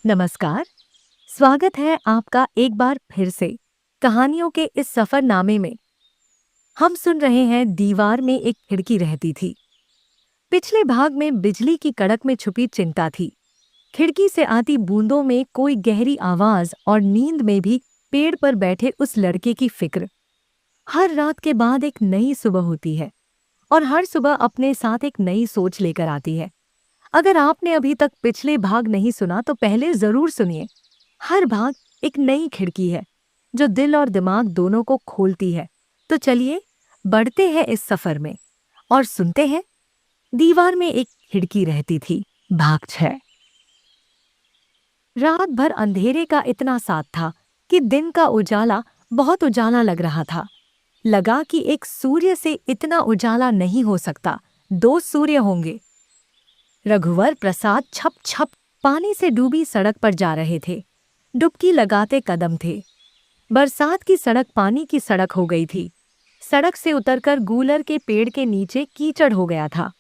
नमस्कार। स्वागत है आपका एक बार फिर से कहानियों के इस सफरनामे में। हम सुन रहे हैं दीवार में एक खिड़की रहती थी। पिछले भाग में बिजली की कड़क में छुपी चिंता थी। खिड़की से आती बूंदों में कोई गहरी आवाज और नींद में भी पेड़ पर बैठे उस लड़के की फिक्र। हर रात के बाद एक नई सुबह होती है और हर सुबह अपने साथ एक नई सोच लेकर आती है। अगर आपने अभी तक पिछले भाग नहीं सुना तो पहले जरूर सुनिए। हर भाग एक नई खिड़की है जो दिल और दिमाग दोनों को खोलती है। तो चलिए बढ़ते हैं इस सफर में और सुनते हैं। दीवार में एक खिड़की रहती थी। भाग 6। रात भर अंधेरे का इतना साथ था कि दिन का उजाला बहुत उजाला लग रहा था। लगा कि एक सूर्य से इतना उजाला नहीं हो सकता, दो सूर्य होंगे। रघुवर प्रसाद छप छप पानी से डूबी सड़क पर जा रहे थे। डुबकी लगाते कदम थे। बरसात की सड़क पानी की सड़क हो गई थी। सड़क से उतरकर गूलर के पेड़ के नीचे कीचड़ हो गया था।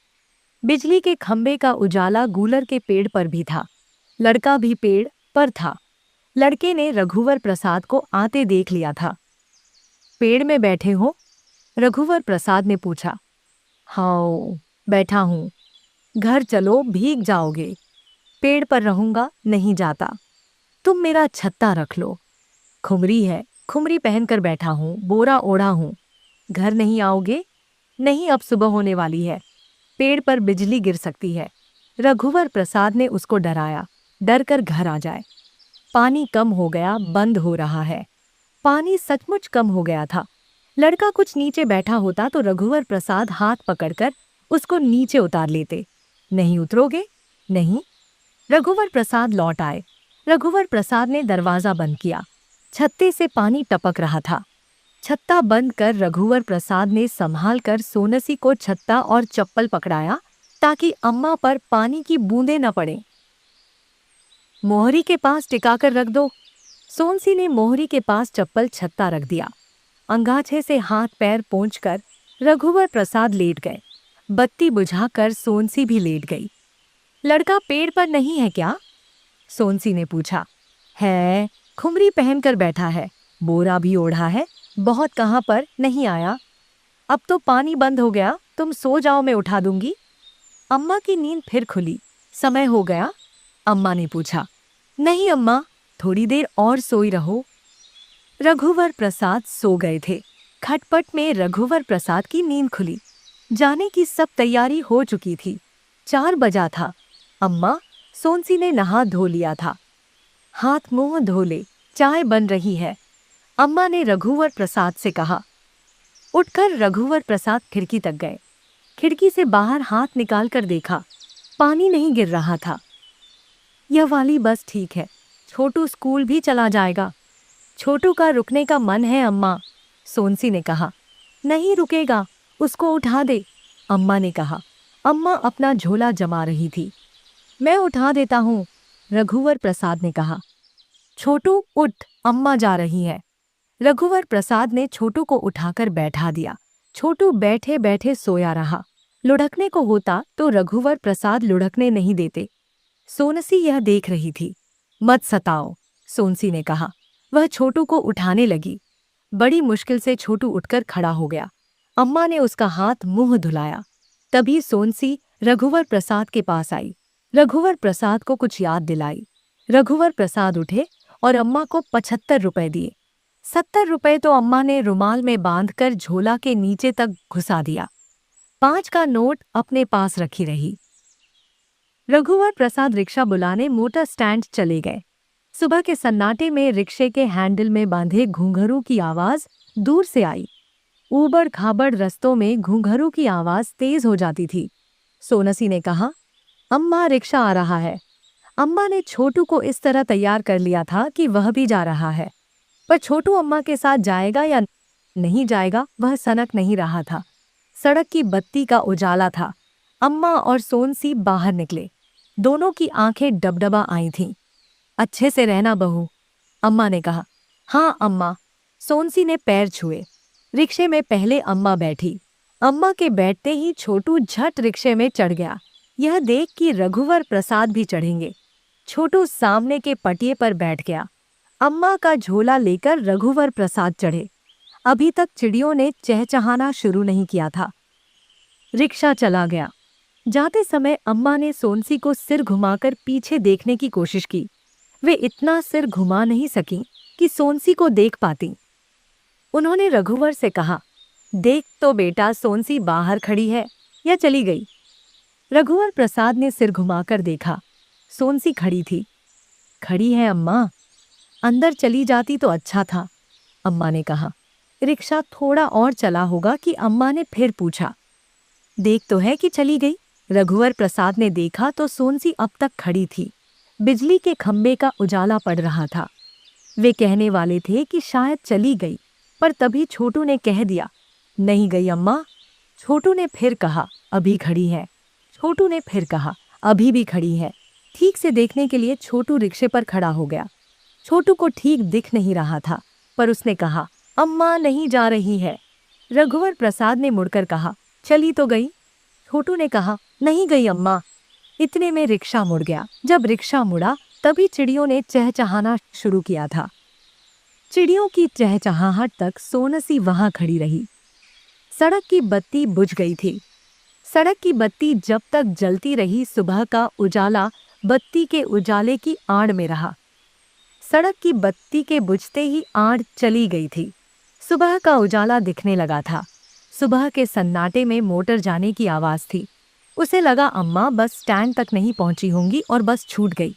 बिजली के खंभे का उजाला गूलर के पेड़ पर भी था। लड़का भी पेड़ पर था। लड़के ने रघुवर प्रसाद को आते देख लिया था। पेड़ में बैठे हो? रघुवर प्रसाद ने पूछा। हाँ, बैठा हूं। घर चलो, भीग जाओगे। पेड़ पर रहूंगा, नहीं जाता। तुम मेरा छत्ता रख लो। खुमरी है, खुमरी पहनकर बैठा हूं, बोरा ओढ़ा हूं। घर नहीं आओगे? नहीं, अब सुबह होने वाली है। पेड़ पर बिजली गिर सकती है। रघुवर प्रसाद ने उसको डराया, डर कर घर आ जाए। पानी कम हो गया, बंद हो रहा है। पानी सचमुच कम हो गया था। लड़का कुछ नीचे बैठा होता तो रघुवर प्रसाद हाथ पकड़कर उसको नीचे उतार लेते। नहीं उतरोगे? नहीं। रघुवर प्रसाद लौट आए। रघुवर प्रसाद ने दरवाजा बंद किया। छत्ते से पानी टपक रहा था। छत्ता बंद कर रघुवर प्रसाद ने संभाल कर सोनसी को छत्ता और चप्पल पकड़ाया ताकि अम्मा पर पानी की बूंदें न पड़ें। मोहरी के पास टिकाकर रख दो। सोनसी ने मोहरी के पास चप्पल छत्ता रख दिया। अंगाछे से हाथ पैर पोंछकर रघुवर प्रसाद लेट गए। बत्ती बुझाकर सोनसी भी लेट गई। लड़का पेड़ पर नहीं है क्या? सोनसी ने पूछा। है, खुमरी पहनकर बैठा है, बोरा भी ओढ़ा है। बहुत कहाँ पर नहीं आया। अब तो पानी बंद हो गया, तुम सो जाओ, मैं उठा दूंगी। अम्मा की नींद फिर खुली। समय हो गया? अम्मा ने पूछा। नहीं अम्मा, थोड़ी देर और सोई रहो। रघुवर प्रसाद सो गए थे। खटपट में रघुवर प्रसाद की नींद खुली। जाने की सब तैयारी हो चुकी थी। 4 बजा था। अम्मा, सोनसी ने नहा धो लिया था। हाथ मुंह धो ले, चाय बन रही है। अम्मा ने रघुवर प्रसाद से कहा। उठकर रघुवर प्रसाद खिड़की तक गए। खिड़की से बाहर हाथ निकालकर देखा। पानी नहीं गिर रहा था। यह वाली बस ठीक है, छोटू स्कूल भी चला जाएगा। छोटू का रुकने का मन है अम्मा, सोनसी ने कहा। नहीं रुकेगा, उसको उठा दे, अम्मा ने कहा। अम्मा अपना झोला जमा रही थी। मैं उठा देता हूँ, रघुवर प्रसाद ने कहा। छोटू उठ, अम्मा जा रही है। रघुवर प्रसाद ने छोटू को उठाकर बैठा दिया। छोटू बैठे बैठे सोया रहा। लुढ़कने को होता तो रघुवर प्रसाद लुढ़कने नहीं देते। सोनसी यह देख रही थी। मत सताओ, सोनसी ने कहा। वह छोटू को उठाने लगी। बड़ी मुश्किल से छोटू उठकर खड़ा हो गया। अम्मा ने उसका हाथ मुंह धुलाया। तभी सोनसी रघुवर प्रसाद के पास आई। रघुवर प्रसाद को कुछ याद दिलाई। रघुवर प्रसाद उठे और अम्मा को 75 रुपए दिए। 70 रुपए तो अम्मा ने रुमाल में बांधकर झोला के नीचे तक घुसा दिया। 5 का नोट अपने पास रखी रही। रघुवर प्रसाद रिक्शा बुलाने मोटर स्टैंड चले गए। सुबह के सन्नाटे में रिक्शे के हैंडल में बांधे घुंघरू की आवाज दूर से आई। ऊबड़ खाबड़ रस्तों में घुंघरू की आवाज तेज हो जाती थी। सोनसी ने कहा, अम्मा रिक्शा आ रहा है। अम्मा ने छोटू को इस तरह तैयार कर लिया था कि वह भी जा रहा है, पर छोटू अम्मा के साथ जाएगा या नहीं जाएगा वह सनक नहीं रहा था। सड़क की बत्ती का उजाला था। अम्मा और सोनसी बाहर निकले। दोनों की आंखें डबडबा आई थीं। अच्छे से रहना बहू, अम्मा ने कहा। हाँ अम्मा, सोनसी ने पैर छुए। रिक्शे में पहले अम्मा बैठी। अम्मा के बैठते ही छोटू झट रिक्शे में चढ़ गया। यह देख कि रघुवर प्रसाद भी चढ़ेंगे। छोटू सामने के पटिए पर बैठ गया। अम्मा का झोला लेकर रघुवर प्रसाद चढ़े। अभी तक चिड़ियों ने चहचहाना शुरू नहीं किया था। रिक्शा चला गया। जाते समय अम्मा ने सोनसी को सिर घुमाकर पीछे देखने की कोशिश की। वे इतना सिर घुमा नहीं सकीं कि सोनसी को देख पाती। उन्होंने रघुवर से कहा, देख तो बेटा, सोनसी बाहर खड़ी है या चली गई? रघुवर प्रसाद ने सिर घुमाकर देखा। सोनसी खड़ी थी। खड़ी है अम्मा, अंदर चली जाती तो अच्छा था, अम्मा ने कहा। रिक्शा थोड़ा और चला होगा कि अम्मा ने फिर पूछा, देख तो है कि चली गई? रघुवर प्रसाद ने देखा तो सोनसी अब तक खड़ी थी। बिजली के खंबे का उजाला पड़ रहा था। वे कहने वाले थे कि शायद चली गई, पर तभी छोटू ने कह दिया, नहीं गई अम्मा। छोटू ने फिर कहा, अभी खड़ी है। छोटू ने फिर कहा, अभी भी खड़ी है। ठीक से देखने के लिए छोटू रिक्शे पर खड़ा हो गया। छोटू को ठीक दिख नहीं रहा था, पर उसने कहा, अम्मा नहीं जा रही है। रघुवर प्रसाद ने मुड़कर कहा, चली तो गई? छोटू ने कहा, नहीं गई अम्मा। इतने में रिक्शा मुड़ गया। जब रिक्शा मुड़ा तभी चिड़ियों ने चहचहाना शुरू किया था। चिड़ियों की चहचहाहट तक सोनसी वहां खड़ी रही। सड़क की बत्ती बुझ गई थी। सड़क की बत्ती जब तक जलती रही, सुबह का उजाला बत्ती के उजाले की आड़ में रहा। सड़क की बत्ती के बुझते ही आड़ चली गई थी। सुबह का उजाला दिखने लगा था। सुबह के सन्नाटे में मोटर जाने की आवाज थी। उसे लगा अम्मा बस स्टैंड तक नहीं पहुंची होंगी और बस छूट गई।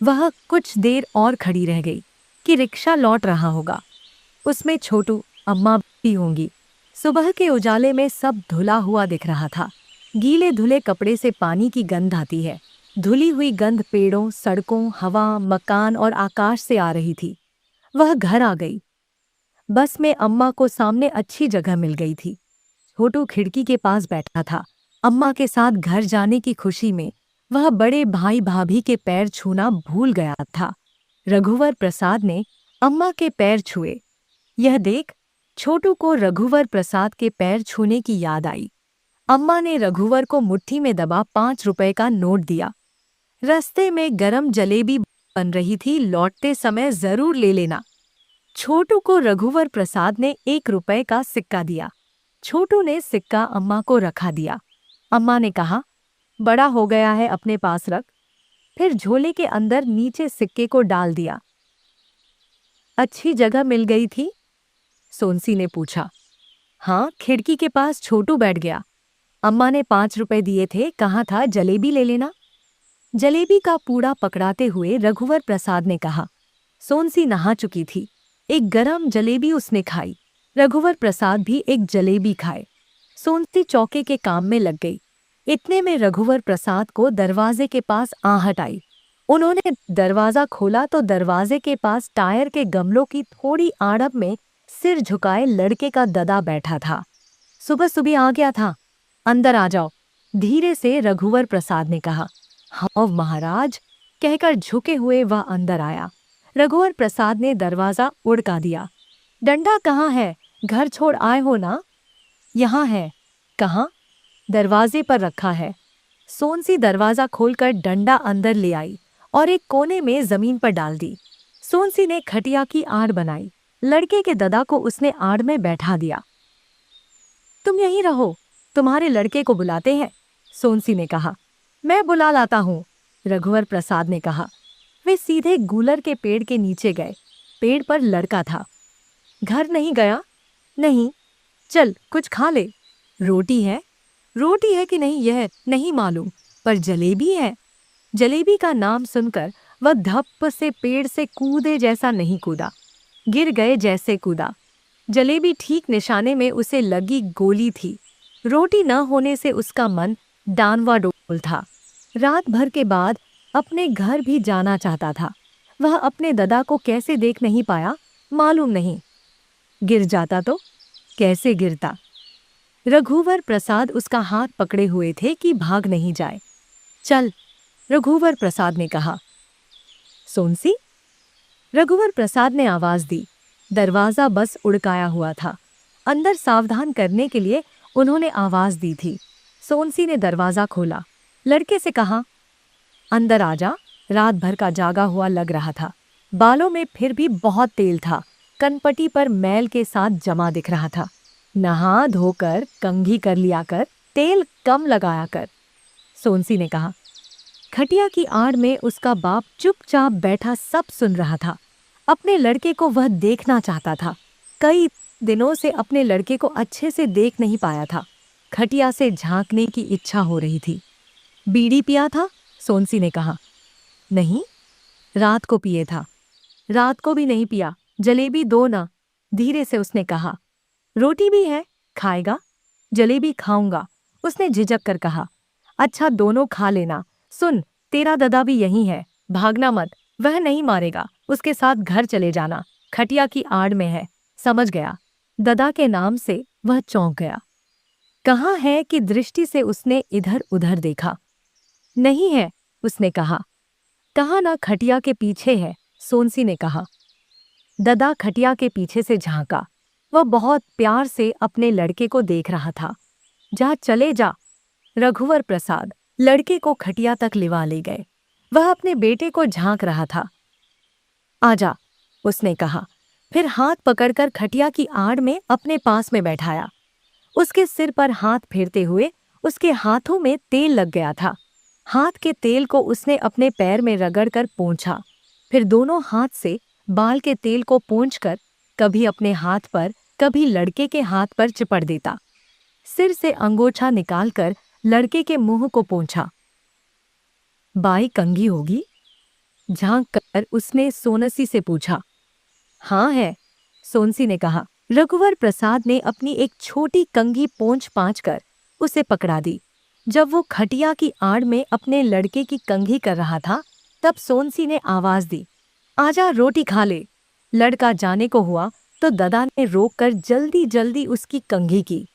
वह कुछ देर और खड़ी रह गई कि रिक्शा लौट रहा होगा। उसमें छोटू, अम्मा भी होंगी। सुबह के उजाले में सब धुला हुआ दिख रहा था। गीले धुले कपड़े से पानी की गंध आती है। धुली हुई गंध पेड़ों, सड़कों, हवा, मकान और आकाश से आ रही थी। वह घर आ गई। बस में अम्मा को सामने अच्छी जगह मिल गई थी। छोटू खिड़की के पास बैठा था। अम्मा के साथ घर जाने की खुशी में वह बड़े भाई भाभी के पैर छूना भूल गया था। रघुवर प्रसाद ने अम्मा के पैर छुए। यह देख छोटू को रघुवर प्रसाद के पैर छूने की याद आई। अम्मा ने रघुवर को मुट्ठी में दबा 5 रुपए का नोट दिया। रास्ते में गरम जलेबी बन रही थी, लौटते समय जरूर ले लेना। छोटू को रघुवर प्रसाद ने 1 रुपए का सिक्का दिया। छोटू ने सिक्का अम्मा को रखा दिया। अम्मा ने कहा, बड़ा हो गया है, अपने पास रख। फिर झोले के अंदर नीचे सिक्के को डाल दिया। अच्छी जगह मिल गई थी? सोनसी ने पूछा। हाँ, खिड़की के पास छोटू बैठ गया। अम्मा ने 5 रुपए दिए थे, कहा था जलेबी ले लेना। जलेबी का पूड़ा पकड़ाते हुए रघुवर प्रसाद ने कहा। सोनसी नहा चुकी थी। एक गरम जलेबी उसने खाई। रघुवर प्रसाद भी एक जलेबी खाए। सोनसी चौके के काम में लग गई। इतने में रघुवर प्रसाद को दरवाजे के पास आहट आई। उन्होंने दरवाजा खोला तो दरवाजे के पास टायर के गमलों की थोड़ी आड़प में सिर झुकाए लड़के का ददा बैठा था। सुबह सुबह आ गया था, अंदर आ जाओ, धीरे से रघुवर प्रसाद ने कहा। हाँ महाराज, कहकर झुके हुए वह अंदर आया। रघुवर प्रसाद ने दरवाजा उड़का दिया। डंडा कहाँ है? घर छोड़ आए हो ना? यहाँ है। कहाँ? दरवाजे पर रखा है। सोनसी दरवाजा खोलकर डंडा अंदर ले आई और एक कोने में जमीन पर डाल दी। सोनसी ने खटिया की आड़ बनाई। लड़के के ददा को उसने आड़ में बैठा दिया। तुम यहीं रहो, तुम्हारे लड़के को बुलाते हैं, सोनसी ने कहा। मैं बुला लाता हूँ, रघुवर प्रसाद ने कहा। वे सीधे गूलर के पेड़ के नीचे गए। पेड़ पर लड़का था। घर नहीं गया? नहीं। चल कुछ खा ले। रोटी है? रोटी है कि नहीं यह नहीं मालूम, पर जलेबी है। जलेबी का नाम सुनकर वह धप्प से पेड़ से कूदे जैसा नहीं कूदा, गिर गए जैसे कूदा। जलेबी ठीक निशाने में उसे लगी गोली थी। रोटी न होने से उसका मन डानवा डोल था। रात भर के बाद अपने घर भी जाना चाहता था। वह अपने ददा को कैसे देख नहीं पाया मालूम नहीं। गिर जाता तो कैसे गिरता? रघुवर प्रसाद उसका हाथ पकड़े हुए थे कि भाग नहीं जाए। चल, रघुवर प्रसाद ने कहा। सोनसी? रघुवर प्रसाद ने आवाज दी। दरवाजा बस उड़काया हुआ था। अंदर सावधान करने के लिए उन्होंने आवाज दी थी। सोनसी ने दरवाजा खोला। लड़के से कहा, अंदर आ जा। रात भर का जागा हुआ लग रहा था। बालों में फिर भी बहुत तेल था। कनपटी पर मैल के साथ जमा दिख रहा था। नहा धोकर कंघी कर लिया कर, तेल कम लगाया कर, सोनसी ने कहा। खटिया की आड़ में उसका बाप चुपचाप बैठा सब सुन रहा था। अपने लड़के को वह देखना चाहता था। कई दिनों से अपने लड़के को अच्छे से देख नहीं पाया था। खटिया से झांकने की इच्छा हो रही थी। बीड़ी पिया था? सोनसी ने कहा। नहीं, रात को पिए था। रात को भी नहीं पिया। जलेबी दो ना, धीरे से उसने कहा। रोटी भी है, खाएगा? जलेबी खाऊंगा, उसने झिझक कर कहा। अच्छा, दोनों खा लेना। सुन, तेरा ददा भी यहीं है, भागना मत, वह नहीं मारेगा। उसके साथ घर चले जाना, खटिया की आड़ में है, समझ गया? ददा के नाम से वह चौंक गया। कहाँ है कि दृष्टि से उसने इधर उधर देखा। नहीं है, उसने कहा। कहाँ ना, खटिया के पीछे है, सोनसी ने कहा। ददा खटिया के पीछे से झांका। वह बहुत प्यार से अपने लड़के को देख रहा था। जा, चले जा। रघुवर प्रसाद लड़के को खटिया तक लिवा ले गए। वह अपने बेटे को झांक रहा था। आजा, उसने कहा। फिर हाथ पकड़कर खटिया की आड़ में अपने पास में बैठाया। उसके सिर पर हाथ फेरते हुए उसके हाथों में तेल लग गया था। हाथ के तेल को उसने अपने पैर में रगड़कर पोंछा। फिर दोनों हाथ से बाल के तेल को पोंछकर कभी अपने हाथ पर, कभी लड़के के हाथ पर चिपट देता। सिर से अंगोछा निकालकर लड़के के मुंह को पोंछा। बाई कंघी होगी? झांक कर उसने सोनसी से पूछा। हाँ है, सोनसी ने कहा। रघुवर प्रसाद ने अपनी एक छोटी कंघी पोंछ पाँच कर उसे पकड़ा दी। जब वो खटिया की आड़ में अपने लड़के की कंघी कर रहा था, तब सोनसी ने आवाज दी, आजा, रोटी खा ले। लड़का जाने को हुआ तो ददा ने रोककर जल्दी जल्दी उसकी कंघी की।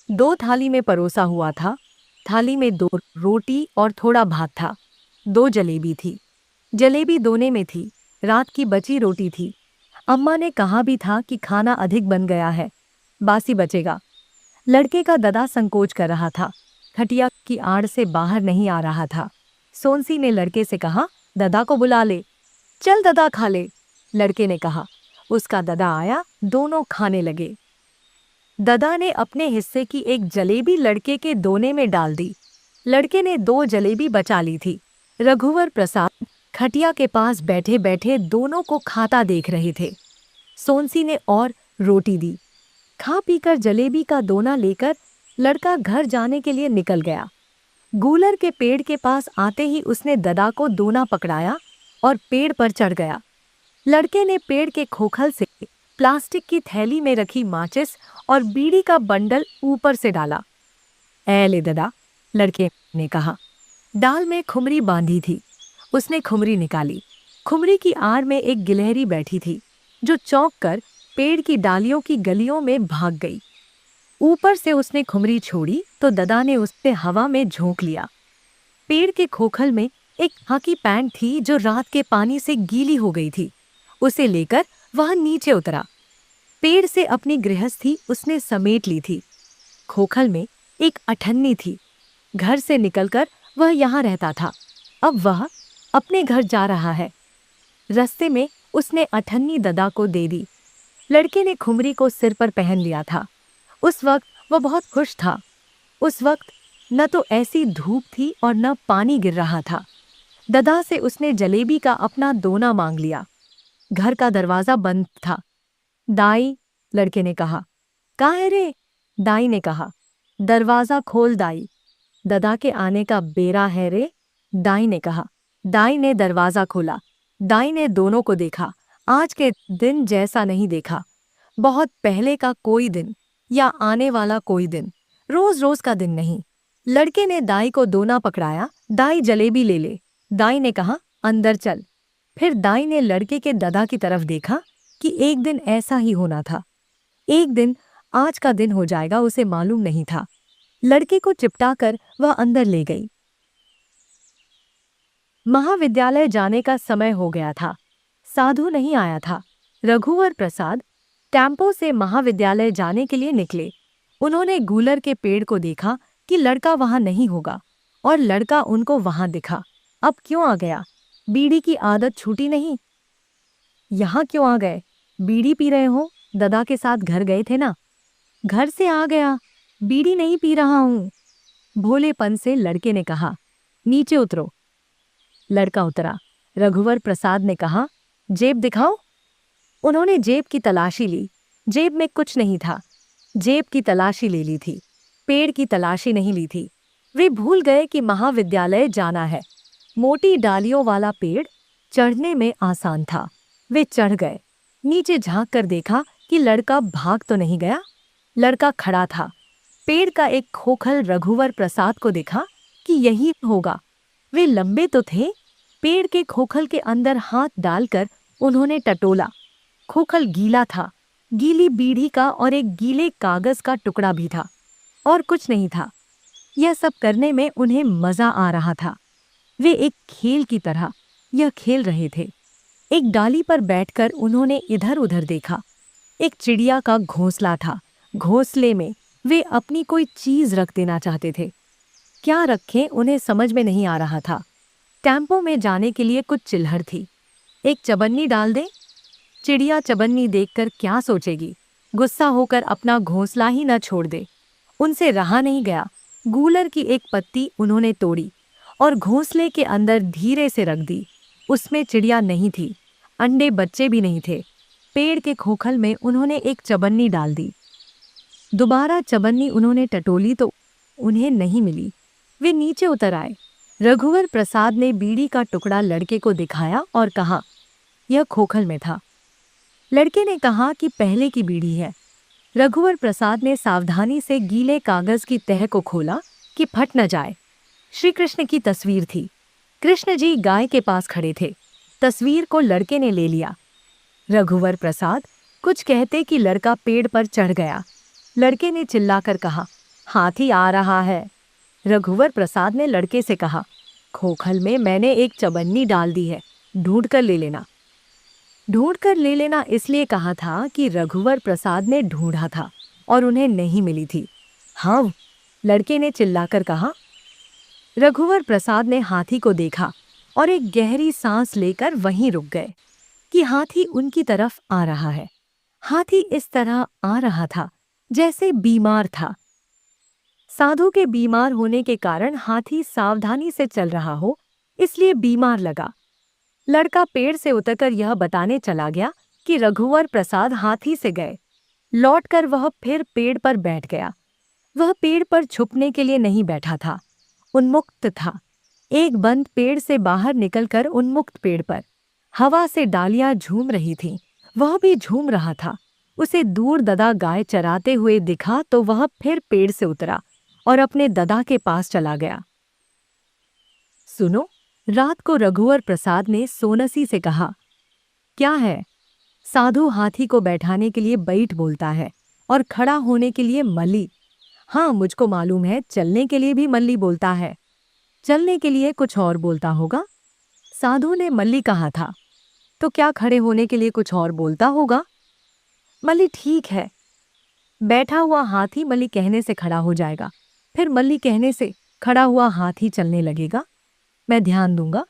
2 थाली में परोसा हुआ था। थाली में 2 रोटी और थोड़ा भात था। 2 जलेबी थी। जलेबी दोने में थी। रात की बची रोटी थी। अम्मा ने कहा भी था कि खाना अधिक बन गया है, बासी बचेगा। लड़के का ददा संकोच कर रहा था। खटिया की आड़ से बाहर नहीं आ रहा था। सोनसी ने लड़के से कहा, ददा को बुला ले। चल ददा खा ले, लड़के ने कहा। उसका ददा आया, दोनों खाने लगे। ददा ने अपने हिस्से की एक जलेबी लड़के के दोने में डाल दी। लड़के ने 2 जलेबी बचा ली थी। रघुवर प्रसाद खटिया के पास बैठे बैठे दोनों को खाता देख रहे थे। सोनसी ने और रोटी दी। खा पीकर जलेबी का दोना लेकर लड़का घर जाने के लिए निकल गया। गूलर के पेड़ के पास आते ही उसने ददा को दोना पकड़ाया और पेड़ पर चढ़ गया। लड़के ने पेड़ के खोखल से प्लास्टिक की थैली में रखी माचिस और बीड़ी का बंडल ऊपर से डाला। ऐ ले ददा, लड़के ने कहा। डाल में खुमरी बांधी थी। उसने खुमरी निकाली। खुमरी की आड़ में एक गिलहरी बैठी थी, जो चौंक कर पेड़ की डालियों की गलियों में भाग गई। ऊपर से उसने खुमरी छोड़ी तो ददा ने उससे हवा में झोंक लिया। पेड़ के खोखल में एक खाकी पैंट थी जो रात के पानी से गीली हो गई थी। उसे लेकर वह नीचे उतरा। पेड़ से अपनी गृहस्थी उसने समेट ली थी। खोखल में एक अठन्नी थी। घर से निकलकर वह यहाँ रहता था। अब वह अपने घर जा रहा है। रास्ते में उसने अठन्नी ददा को दे दी। लड़के ने खुमरी को सिर पर पहन लिया था। उस वक्त वह बहुत खुश था। उस वक्त न तो ऐसी धूप थी और न पानी गिर रहा था। ददा से उसने जलेबी का अपना दोना मांग लिया। घर का दरवाजा बंद था। दाई, लड़के ने कहा। काहे रे? दाई ने कहा। दरवाजा खोल दाई, ददा के आने का बेरा है रे, दाई ने कहा। दाई ने दरवाजा खोला। दाई ने दोनों को देखा। आज के दिन जैसा नहीं देखा। बहुत पहले का कोई दिन या आने वाला कोई दिन, रोज रोज का दिन नहीं। लड़के ने दाई को दोना पकड़ाया। दाई, जलेबी ले ले। दाई ने कहा, अंदर चल। फिर दाई ने लड़के के ददा की तरफ देखा कि एक दिन ऐसा ही होना था। एक दिन आज का दिन हो जाएगा, उसे मालूम नहीं था। लड़के को चिपटाकर वह अंदर ले गई। महाविद्यालय जाने का समय हो गया था। साधु नहीं आया था। रघुवर प्रसाद टेम्पो से महाविद्यालय जाने के लिए निकले। उन्होंने गूलर के पेड़ को देखा कि लड़का वहां नहीं होगा, और लड़का उनको वहां दिखा। अब क्यों आ गया? बीड़ी की आदत छूटी नहीं। यहाँ क्यों आ गए? बीड़ी पी रहे हो? दादा के साथ घर गए थे ना? घर से आ गया, बीड़ी नहीं पी रहा हूँ, भोलेपन से लड़के ने कहा। नीचे उतरो। लड़का उतरा। रघुवर प्रसाद ने कहा, जेब दिखाओ। उन्होंने जेब की तलाशी ली। जेब में कुछ नहीं था। जेब की तलाशी ले ली थी, पेड़ की तलाशी नहीं ली थी। वे भूल गए कि महाविद्यालय जाना है। मोटी डालियों वाला पेड़ चढ़ने में आसान था। वे चढ़ गए। नीचे झांक कर देखा कि लड़का भाग तो नहीं गया। लड़का खड़ा था। पेड़ का एक खोखल रघुवर प्रसाद को देखा कि यही होगा। वे लंबे तो थे। पेड़ के खोखल के अंदर हाथ डालकर उन्होंने टटोला। खोखल गीला था, गीली बीड़ी का और एक गीले कागज का टुकड़ा भी था, और कुछ नहीं था। यह सब करने में उन्हें मजा आ रहा था। वे एक खेल की तरह यह खेल रहे थे। एक डाली पर बैठकर उन्होंने इधर उधर देखा। एक चिड़िया का घोंसला था। घोंसले में वे अपनी कोई चीज रख देना चाहते थे। क्या रखें उन्हें समझ में नहीं आ रहा था। टेम्पो में जाने के लिए कुछ चिल्हड़ थी। एक चबन्नी डाल दें? चिड़िया चबन्नी देखकर क्या सोचेगी? गुस्सा होकर अपना घोंसला ही न छोड़ दे। उनसे रहा नहीं गया। गूलर की एक पत्ती उन्होंने तोड़ी और घोंसले के अंदर धीरे से रख दी। उसमें चिड़िया नहीं थी, अंडे बच्चे भी नहीं थे। पेड़ के खोखल में उन्होंने एक चबन्नी डाल दी। दोबारा चबन्नी उन्होंने टटोली तो उन्हें नहीं मिली। वे नीचे उतर आए। रघुवर प्रसाद ने बीड़ी का टुकड़ा लड़के को दिखाया और कहा, यह खोखल में था। लड़के ने कहा कि पहले की बीड़ी है। रघुवर प्रसाद ने सावधानी से गीले कागज की तह को खोला कि फट न जाए। श्री कृष्ण की तस्वीर थी। कृष्ण जी गाय के पास खड़े थे। तस्वीर को लड़के ने ले लिया। रघुवर प्रसाद कुछ कहते कि लड़का पेड़ पर चढ़ गया। लड़के ने चिल्लाकर कहा, हाथी आ रहा है। रघुवर प्रसाद ने लड़के से कहा, खोखल में मैंने एक चबन्नी डाल दी है, ढूंढ कर ले लेना। ढूंढ कर ले लेना इसलिए कहा था कि रघुवर प्रसाद ने ढूंढा था और उन्हें नहीं मिली थी। हाँ, लड़के ने चिल्लाकर कहा। रघुवर प्रसाद ने हाथी को देखा और एक गहरी सांस लेकर वहीं रुक गए कि हाथी उनकी तरफ आ रहा है। हाथी इस तरह आ रहा था जैसे बीमार था। साधु के बीमार होने के कारण हाथी सावधानी से चल रहा हो, इसलिए बीमार लगा। लड़का पेड़ से उतरकर यह बताने चला गया कि रघुवर प्रसाद हाथी से गए। लौटकर वह फिर पेड़ पर बैठ गया। वह पेड़ पर छुपने के लिए नहीं बैठा था, उन्मुक्त था। एक बंद पेड़ से बाहर निकलकर उन्मुक्त पेड़ पर हवा से डालियां झूम रही थीं। वह भी झूम रहा था। उसे दूर ददा गाय चराते हुए दिखा तो वह फिर पेड़ से उतरा और अपने ददा के पास चला गया। सुनो, रात को रघुवर प्रसाद ने सोनसी से कहा, क्या है? साधु हाथी को बैठाने के लिए बैठ बोलता है और खड़ा होने के लिए मल्ली। हाँ, मुझको मालूम है, चलने के लिए भी मल्ली बोलता है। चलने के लिए कुछ और बोलता होगा। साधु ने मल्ली कहा था, तो क्या खड़े होने के लिए कुछ और बोलता होगा? मल्ली ठीक है। बैठा हुआ हाथी मल्ली कहने से खड़ा हो जाएगा, फिर मल्ली कहने से खड़ा हुआ हाथी चलने लगेगा। मैं ध्यान दूंगा।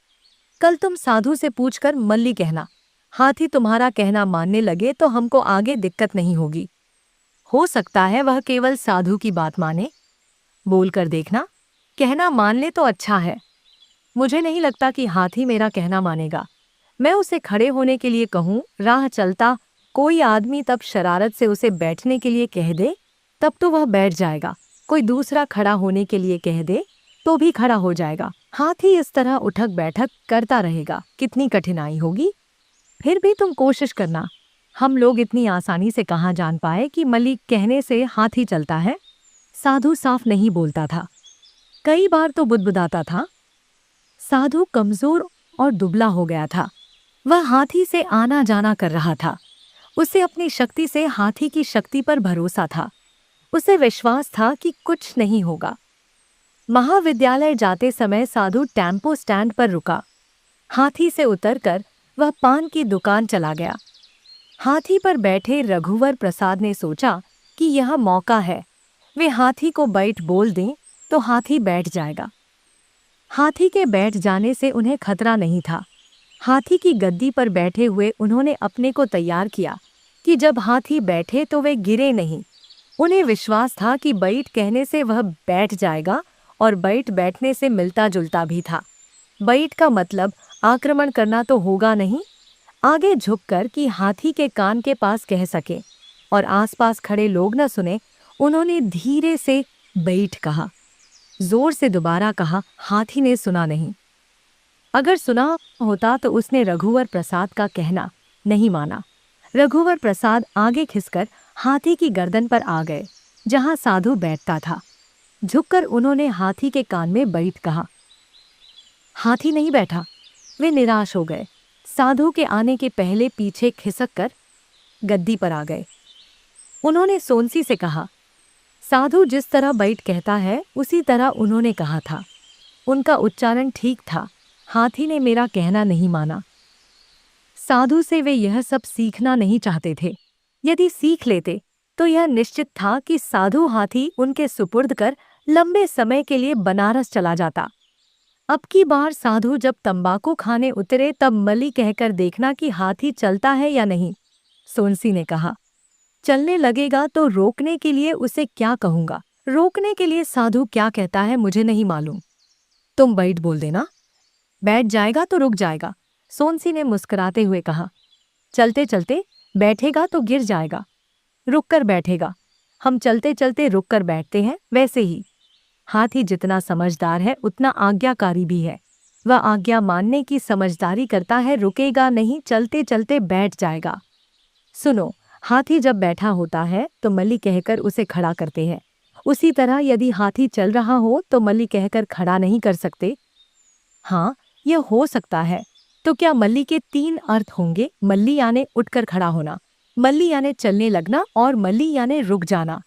कल तुम साधु से पूछकर मल्ली कहना। हाथी तुम्हारा कहना मानने लगे तो हमको आगे दिक्कत नहीं होगी। हो सकता है वह केवल साधु की बात माने। बोल कर देखना, कहना मान ले तो अच्छा है। मुझे नहीं लगता कि हाथी मेरा कहना मानेगा। मैं उसे खड़े होने के लिए कहूँ, राह चलता कोई आदमी तब शरारत से उसे बैठने के लिए कह दे, तब तो वह बैठ जाएगा। कोई दूसरा खड़ा होने के लिए कह दे तो भी खड़ा हो जाएगा। हाथी इस तरह उठक बैठक करता रहेगा। कितनी कठिनाई होगी। फिर भी तुम कोशिश करना। हम लोग इतनी आसानी से कहाँ जान पाए कि मल्ली कहने से हाथी चलता है। साधु साफ नहीं बोलता था, कई बार तो बुदबुदाता था। साधु कमजोर और दुबला हो गया था। वह हाथी से आना जाना कर रहा था। उसे अपनी शक्ति से हाथी की शक्ति पर भरोसा था। उसे विश्वास था कि कुछ नहीं होगा। महाविद्यालय जाते समय साधु टेम्पो स्टैंड पर रुका। हाथी से उतरकर वह पान की दुकान चला गया। हाथी पर बैठे रघुवर प्रसाद ने सोचा कि यह मौका है। वे हाथी को बैठ बोल दें तो हाथी बैठ जाएगा। हाथी के बैठ जाने से उन्हें खतरा नहीं था। हाथी की गद्दी पर बैठे हुए उन्होंने अपने को तैयार किया कि जब हाथी बैठे तो वे गिरे नहीं। उन्हें विश्वास था कि बैठ कहने से वह बैठ जाएगा और बैठ बैठने से मिलता जुलता भी था। बैठ का मतलब आक्रमण करना तो होगा नहीं, आगे झुककर कि हाथी के कान के पास कह सके और आसपास खड़े लोग न सुने, उन्होंने धीरे से बैठ कहा। जोर से दोबारा कहा, हाथी ने सुना नहीं। अगर सुना होता तो उसने रघुवर प्रसाद का कहना नहीं माना। रघुवर प्रसाद आगे खिसकर हाथी की गर्दन पर आ गए जहां साधु बैठता था। झुककर उन्होंने हाथी के कान में बैठ कहा। हाथी नहीं बैठा। वे निराश हो गए। साधु के आने के पहले पीछे खिसक कर गद्दी पर आ गए। उन्होंने सोनसी से कहा, साधु जिस तरह बैठ कहता है उसी तरह उन्होंने कहा था। उनका उच्चारण ठीक था। हाथी ने मेरा कहना नहीं माना। साधु से वे यह सब सीखना नहीं चाहते थे। यदि सीख लेते तो यह निश्चित था कि साधु हाथी उनके सुपुर्द कर लंबे समय के लिए बनारस चला जाता। अब की बार साधु जब तंबाकू खाने उतरे तब मली कहकर देखना कि हाथी चलता है या नहीं। सोनसी ने कहा, चलने लगेगा तो रोकने के लिए उसे क्या कहूंगा। रोकने के लिए साधु क्या कहता है मुझे नहीं मालूम। तुम बैठ बोल देना। बैठ जाएगा तो रुक जाएगा, सोनसी ने मुस्कुराते हुए कहा। चलते चलते बैठेगा तो गिर जाएगा, रुक कर बैठेगा। हम चलते चलते रुक कर बैठते हैं, वैसे ही हाथी जितना समझदार है उतना आज्ञाकारी भी है। वह आज्ञा मानने की समझदारी करता है, रुकेगा नहीं, चलते चलते बैठ जाएगा। सुनो, हाथी जब बैठा होता है तो मल्ली कहकर उसे खड़ा करते हैं। उसी तरह यदि हाथी चल रहा हो तो मल्ली कहकर खड़ा नहीं कर सकते। हाँ, यह हो सकता है। तो क्या मल्ली के 3 अर्थ होंगे? मल्ली यानी उठकर खड़ा होना, मल्ली यानी चलने लगना और मल्ली यानी रुक जाना।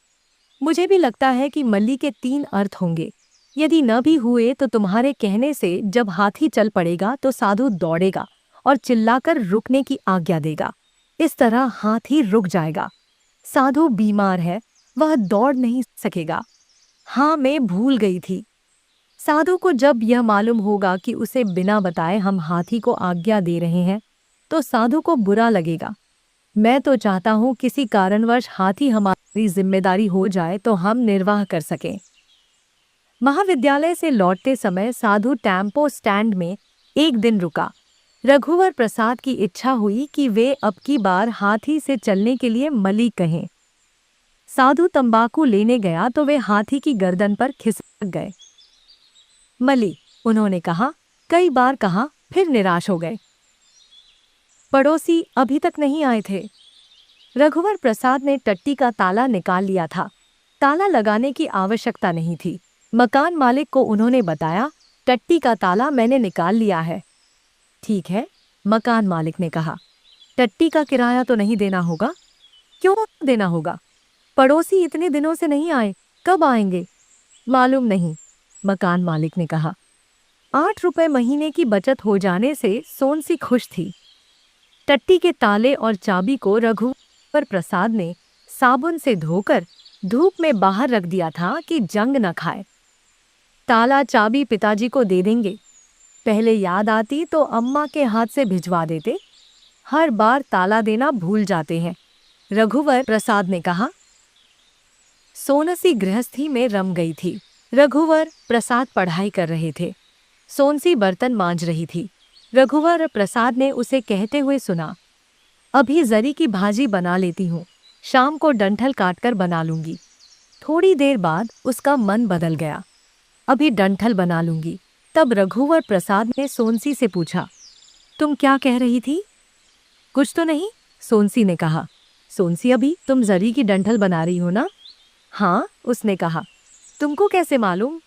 मुझे भी लगता है कि मल्ली के 3 अर्थ होंगे। यदि न भी हुए तो तुम्हारे कहने से जब हाथी चल पड़ेगा तो साधु दौड़ेगा और चिल्लाकर रुकने की आज्ञा देगा। इस तरह हाथी रुक जाएगा। साधु बीमार है, वह दौड़ नहीं सकेगा। हाँ, मैं भूल गई थी। साधु को जब यह मालूम होगा कि उसे बिना बताए हम हाथी को आज्ञा दे रहे हैं तो साधु को बुरा लगेगा। मैं तो चाहता हूं किसी कारणवश हाथी हमारी जिम्मेदारी हो जाए तो हम निर्वाह कर सकें। महाविद्यालय से लौटते समय साधु टेम्पो स्टैंड में एक दिन रुका। रघुवर प्रसाद की इच्छा हुई कि वे अब की बार हाथी से चलने के लिए मली कहें। साधु तंबाकू लेने गया तो वे हाथी की गर्दन पर खिसक गए। मली, उन्होंने कहा, कई बार कहा, फिर निराश हो गए। पड़ोसी अभी तक नहीं आए थे। रघुवर प्रसाद ने टट्टी का ताला निकाल लिया था। ताला लगाने की आवश्यकता नहीं थी। मकान मालिक को उन्होंने बताया, टट्टी का ताला मैंने निकाल लिया है। ठीक है, मकान मालिक ने कहा। टट्टी का किराया तो नहीं देना होगा? क्यों देना होगा? पड़ोसी इतने दिनों से नहीं आए, कब आएंगे? मालूम नहीं, मकान मालिक ने कहा। 8 रुपए महीने की बचत हो जाने से सोनसी खुश थी। टट्टी के ताले और चाबी को रघुवर प्रसाद ने साबुन से धोकर धूप में बाहर रख दिया था कि जंग न खाए। ताला चाबी पिताजी को दे देंगे। पहले याद आती तो अम्मा के हाथ से भिजवा देते। हर बार ताला देना भूल जाते हैं, रघुवर प्रसाद ने कहा। सोनसी गृहस्थी में रम गई थी। रघुवर प्रसाद पढ़ाई कर रहे थे। सोनसी बर्तन मांज रही थी। रघुवर प्रसाद ने उसे कहते हुए सुना, अभी जरी की भाजी बना लेती हूँ, शाम को डंठल काटकर बना लूंगी। थोड़ी देर बाद उसका मन बदल गया, अभी डंठल बना लूंगी। तब रघुवर प्रसाद ने सोनसी से पूछा, तुम क्या कह रही थी? कुछ तो नहीं, सोनसी ने कहा। सोनसी, अभी तुम जरी की डंठल बना रही हो ना? हाँ, उसने कहा। तुमको कैसे मालूम?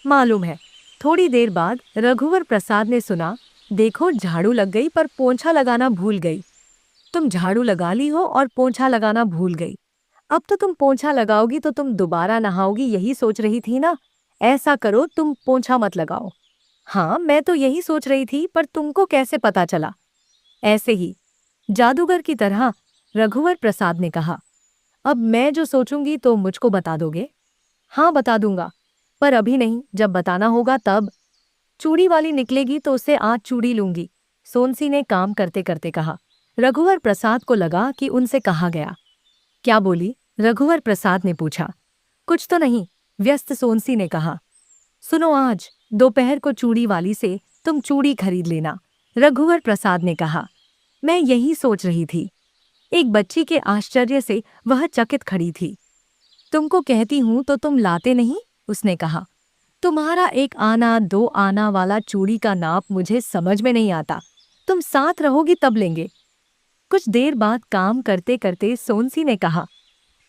मालूम है। थोड़ी देर बाद रघुवर प्रसाद ने सुना, देखो झाड़ू लग गई पर पोंछा लगाना भूल गई। तुम झाड़ू लगा ली हो और पोंछा लगाना भूल गई। अब तो तुम पोंछा लगाओगी तो तुम दोबारा नहाओगी, यही सोच रही थी ना? ऐसा करो, तुम पोंछा मत लगाओ। हाँ, मैं तो यही सोच रही थी, पर तुमको कैसे पता चला? ऐसे ही, जादूगर की तरह, रघुवर प्रसाद ने कहा। अब मैं जो सोचूंगी तो मुझको बता दोगे? हाँ, बता दूंगा, पर अभी नहीं, जब बताना होगा तब। चूड़ी वाली निकलेगी तो उससे आज चूड़ी लूंगी। सोनसी ने काम करते करते कहा। रघुवर प्रसाद को लगा कि उनसे कहा गया। क्या बोली? रघुवर प्रसाद ने पूछा। कुछ तो नहीं, व्यस्त सोनसी ने कहा। सुनो, आज दोपहर को चूड़ी वाली से तुम चूड़ी खरीद लेना, रघुवर प्रसाद ने कहा। मैं यही सोच रही थी। एक बच्ची के आश्चर्य से वह चकित खड़ी थी। तुमको कहती हूं तो तुम लाते नहीं, उसने कहा। तुम्हारा 1 आना 2 आना वाला चूड़ी का नाप मुझे समझ में नहीं आता। तुम साथ रहोगी तब लेंगे। कुछ देर बाद काम करते करते सोनसी ने कहा,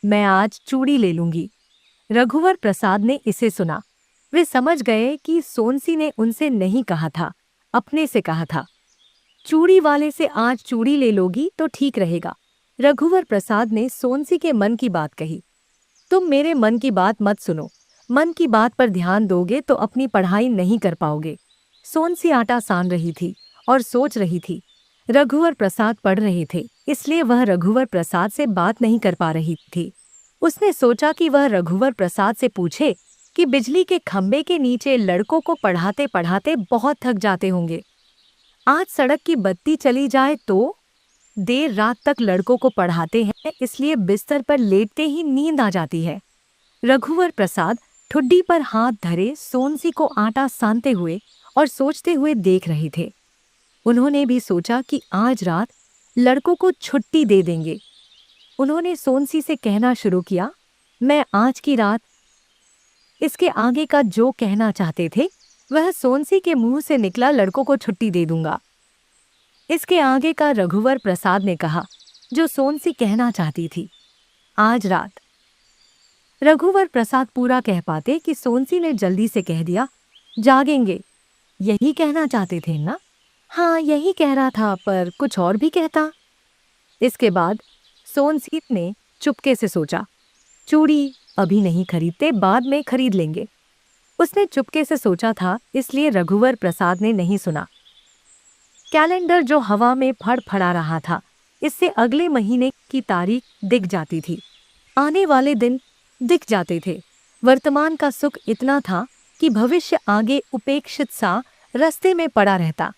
मैं आज चूड़ी ले लूंगी। रघुवर प्रसाद ने इसे सुना। वे समझ गए कि सोनसी ने उनसे नहीं कहा था, अपने से कहा था। चूड़ी वाले से आज चूड़ी ले लोगी तो ठीक रहेगा। रघुवर प्रसाद ने सोनसी के मन की बात कही। तुम मेरे मन की बात मत सुनो। मन की बात पर ध्यान दोगे तो अपनी पढ़ाई नहीं कर पाओगे। सोनसी आटा सान रही थी और सोच रही थी। रघुवर प्रसाद पढ़ रहे थे, इसलिए वह रघुवर प्रसाद से बात नहीं कर पा रही थी। उसने सोचा कि वह रघुवर प्रसाद से पूछे कि बिजली के खंभे के नीचे लड़कों को पढ़ाते पढ़ाते बहुत थक जाते होंगे। आज सड़क की बत्ती चली जाए तो देर रात तक लड़कों को पढ़ाते हैं, इसलिए बिस्तर पर लेटते ही नींद आ जाती है। रघुवर प्रसाद ठुड्डी पर हाथ धरे सोनसी को आटा सानते हुए और सोचते हुए देख रहे थे। उन्होंने भी सोचा कि आज रात लड़कों को छुट्टी दे देंगे। उन्होंने सोनसी से कहना शुरू किया, मैं आज की रात। इसके आगे का जो कहना चाहते थे वह सोनसी के मुंह से निकला, लड़कों को छुट्टी दे दूंगा। इसके आगे का रघुवर प्रसाद ने कहा जो सोनसी कहना चाहती थी, आज रात। रघुवर प्रसाद पूरा कह पाते कि सोनसी ने जल्दी से कह दिया, जागेंगे। यही कहना चाहते थे ना? हाँ, यही कह रहा था, पर कुछ और भी कहता। इसके बाद सोनसी ने चुपके से सोचा, चूड़ी अभी नहीं खरीदते, बाद में खरीद लेंगे। उसने चुपके से सोचा था, इसलिए रघुवर प्रसाद ने नहीं सुना। कैलेंडर जो हवा में फड़फड़ा रहा था, इससे अगले महीने की तारीख दिख जाती थी। आने वाले दिन दिख जाते थे। वर्तमान का सुख इतना था कि भविष्य आगे उपेक्षित सा रास्ते में पड़ा रहता।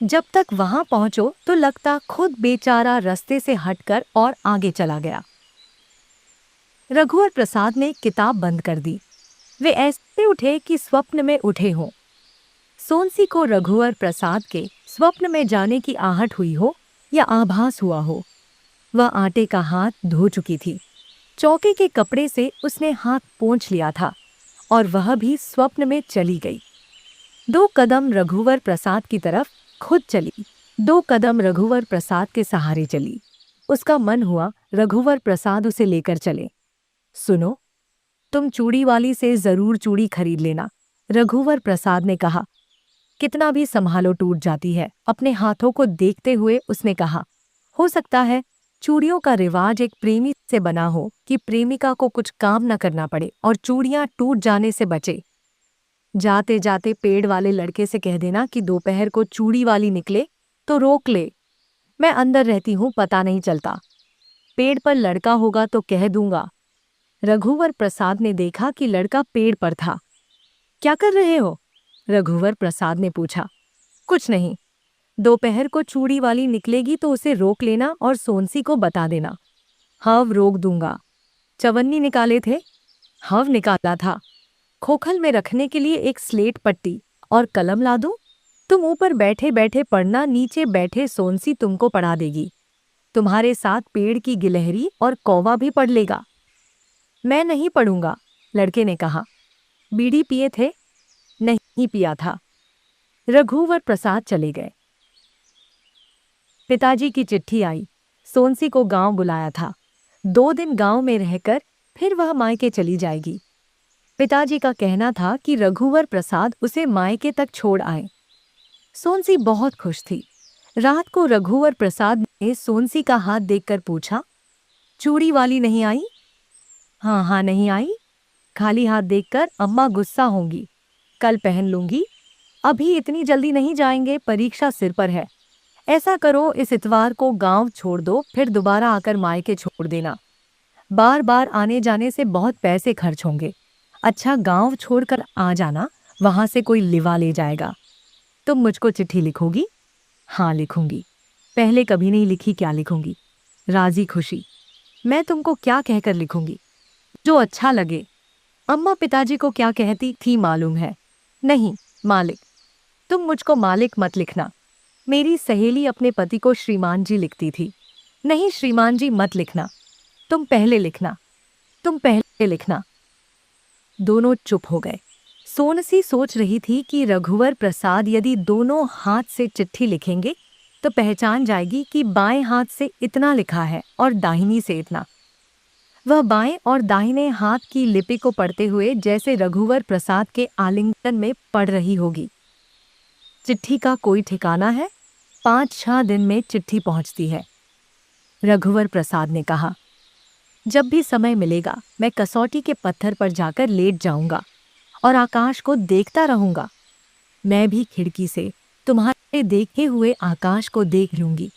जब तक वहां पहुंचो तो लगता खुद बेचारा रास्ते से हटकर और आगे चला गया। रघुवर प्रसाद ने किताब बंद कर दी। वे ऐसे उठे कि स्वप्न में उठे हों। सोनसी को रघुवर प्रसाद के स्वप्न में जाने की आहट हुई हो या आभास हुआ हो। वह आटे का हाथ धो चुकी थी। चौके के कपड़े से उसने हाथ पोंछ लिया था और वह भी स्वप्न में चली गई। 2 कदम रघुवर प्रसाद की तरफ खुद चली, 2 कदम रघुवर प्रसाद के सहारे चली। उसका मन हुआ रघुवर प्रसाद उसे लेकर चले। सुनो, तुम चूड़ी वाली से जरूर चूड़ी खरीद लेना, रघुवर प्रसाद ने कहा। कितना भी संभालो टूट जाती है। अपने हाथों को देखते हुए उसने कहा, हो सकता है चूड़ियों का रिवाज एक प्रेमी से बना हो कि प्रेमिका को कुछ काम न करना पड़े और चूड़ियां टूट जाने से बचे। जाते जाते पेड़ वाले लड़के से कह देना कि दोपहर को चूड़ी वाली निकले तो रोक ले। मैं अंदर रहती हूँ, पता नहीं चलता। पेड़ पर लड़का होगा तो कह दूंगा। रघुवर प्रसाद ने देखा कि लड़का पेड़ पर था। क्या कर रहे हो? रघुवर प्रसाद ने पूछा। कुछ नहीं। दोपहर को चूड़ी वाली निकलेगी तो उसे रोक लेना और सोनसी को बता देना। हव रोक दूंगा। चवन्नी निकाले थे? हव निकाला था। खोखल में रखने के लिए एक स्लेट पट्टी और कलम ला दूं? तुम ऊपर बैठे बैठे पढ़ना, नीचे बैठे सोनसी तुमको पढ़ा देगी। तुम्हारे साथ पेड़ की गिलहरी और कौवा भी पढ़ लेगा। मैं नहीं पढ़ूंगा, लड़के ने कहा। बीड़ी पिए थे? नहीं पिया था। रघुवर प्रसाद चले गए। पिताजी की चिट्ठी आई। सोनसी को गांव बुलाया था। 2 दिन गांव में रहकर फिर वह मायके चली जाएगी। पिताजी का कहना था कि रघुवर प्रसाद उसे मायके तक छोड़ आए। सोनसी बहुत खुश थी। रात को रघुवर प्रसाद ने सोनसी का हाथ देखकर पूछा, चूड़ी वाली नहीं आई? हाँ हाँ, नहीं आई। खाली हाथ देखकर अम्मा गुस्सा होंगी। कल पहन लूंगी। अभी इतनी जल्दी नहीं जाएंगे, परीक्षा सिर पर है। ऐसा करो, इस इतवार को गांव छोड़ दो, फिर दोबारा आकर मायके छोड़ देना। बार बार आने जाने से बहुत पैसे खर्च होंगे। अच्छा, गांव छोड़कर आ जाना, वहां से कोई लिवा ले जाएगा। तुम मुझको चिट्ठी लिखोगी? हाँ लिखूंगी। पहले कभी नहीं लिखी, क्या लिखूंगी? राजी खुशी। मैं तुमको क्या कहकर लिखूंगी? जो अच्छा लगे। अम्मा पिताजी को क्या कहती थी मालूम है? नहीं, मालिक। तुम मुझको मालिक मत लिखना। मेरी सहेली अपने पति को श्रीमान जी लिखती थी। नहीं, श्रीमान जी मत लिखना। तुम पहले लिखना। तुम पहले लिखना। दोनों चुप हो गए। सोनसी सोच रही थी कि रघुवर प्रसाद यदि दोनों हाथ से चिट्ठी लिखेंगे तो पहचान जाएगी कि बाएं हाथ से इतना लिखा है और दाहिनी से इतना। वह बाएं और दाहिने हाथ की लिपि को पढ़ते हुए जैसे रघुवर प्रसाद के आलिंगन में पढ़ रही होगी। चिट्ठी का कोई ठिकाना है? 5-6 दिन में चिट्ठी पहुंचती है। रघुवर प्रसाद ने कहा, जब भी समय मिलेगा मैं कसौटी के पत्थर पर जाकर लेट जाऊंगा और आकाश को देखता रहूंगा। मैं भी खिड़की से तुम्हारे देखे हुए आकाश को देख लूंगी।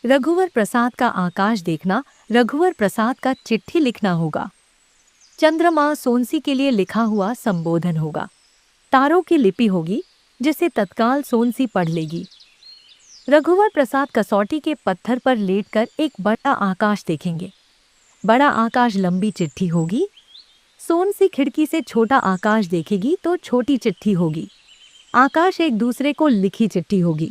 रघुवर प्रसाद का आकाश देखना रघुवर प्रसाद का चिट्ठी लिखना होगा। चंद्रमा सोनसी के लिए लिखा हुआ संबोधन होगा। तारों की लिपि होगी जिसे तत्काल सोनसी पढ़ लेगी। रघुवर प्रसाद कसौटी के पत्थर पर लेटकर एक बड़ा आकाश देखेंगे। बड़ा आकाश लंबी चिट्ठी होगी। सोनसी खिड़की से छोटा आकाश देखेगी तो छोटी चिट्ठी होगी। आकाश एक दूसरे को लिखी चिट्ठी होगी।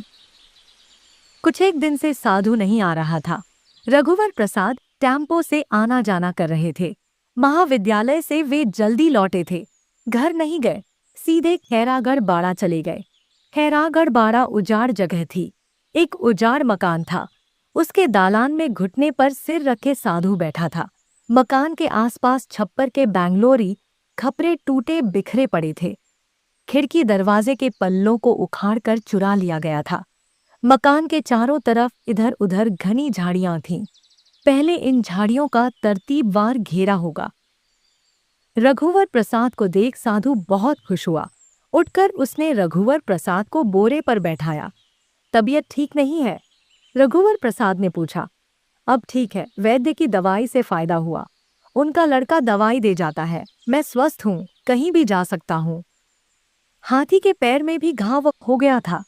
कुछ एक दिन से साधु नहीं आ रहा था। रघुवर प्रसाद टेम्पो से आना जाना कर रहे थे। महाविद्यालय से वे जल्दी लौटे थे। घर नहीं गए, सीधे खैरागढ़ बाड़ा चले गए। खैरागढ़ बाड़ा उजाड़ जगह थी। एक उजाड़ मकान था। उसके दालान में घुटने पर सिर रखे साधु बैठा था। मकान के आसपास छप्पर के बैंगलोरी खपरे टूटे बिखरे पड़े थे। खिड़की दरवाजे के पल्लों को उखाड़कर चुरा लिया गया था। मकान के चारों तरफ इधर उधर घनी झाड़ियां थीं। पहले इन झाड़ियों का तरतीबवार घेरा होगा। रघुवर प्रसाद को देख साधु बहुत खुश हुआ। उठकर उसने रघुवर प्रसाद को बोरे पर बैठाया। तबीयत ठीक नहीं है? रघुवर प्रसाद ने पूछा। अब ठीक है, वैद्य की दवाई से फायदा हुआ। उनका लड़का दवाई दे जाता है। मैं स्वस्थ हूँ, कहीं भी जा सकता हूँ। हाथी के पैर में भी घाव हो गया था,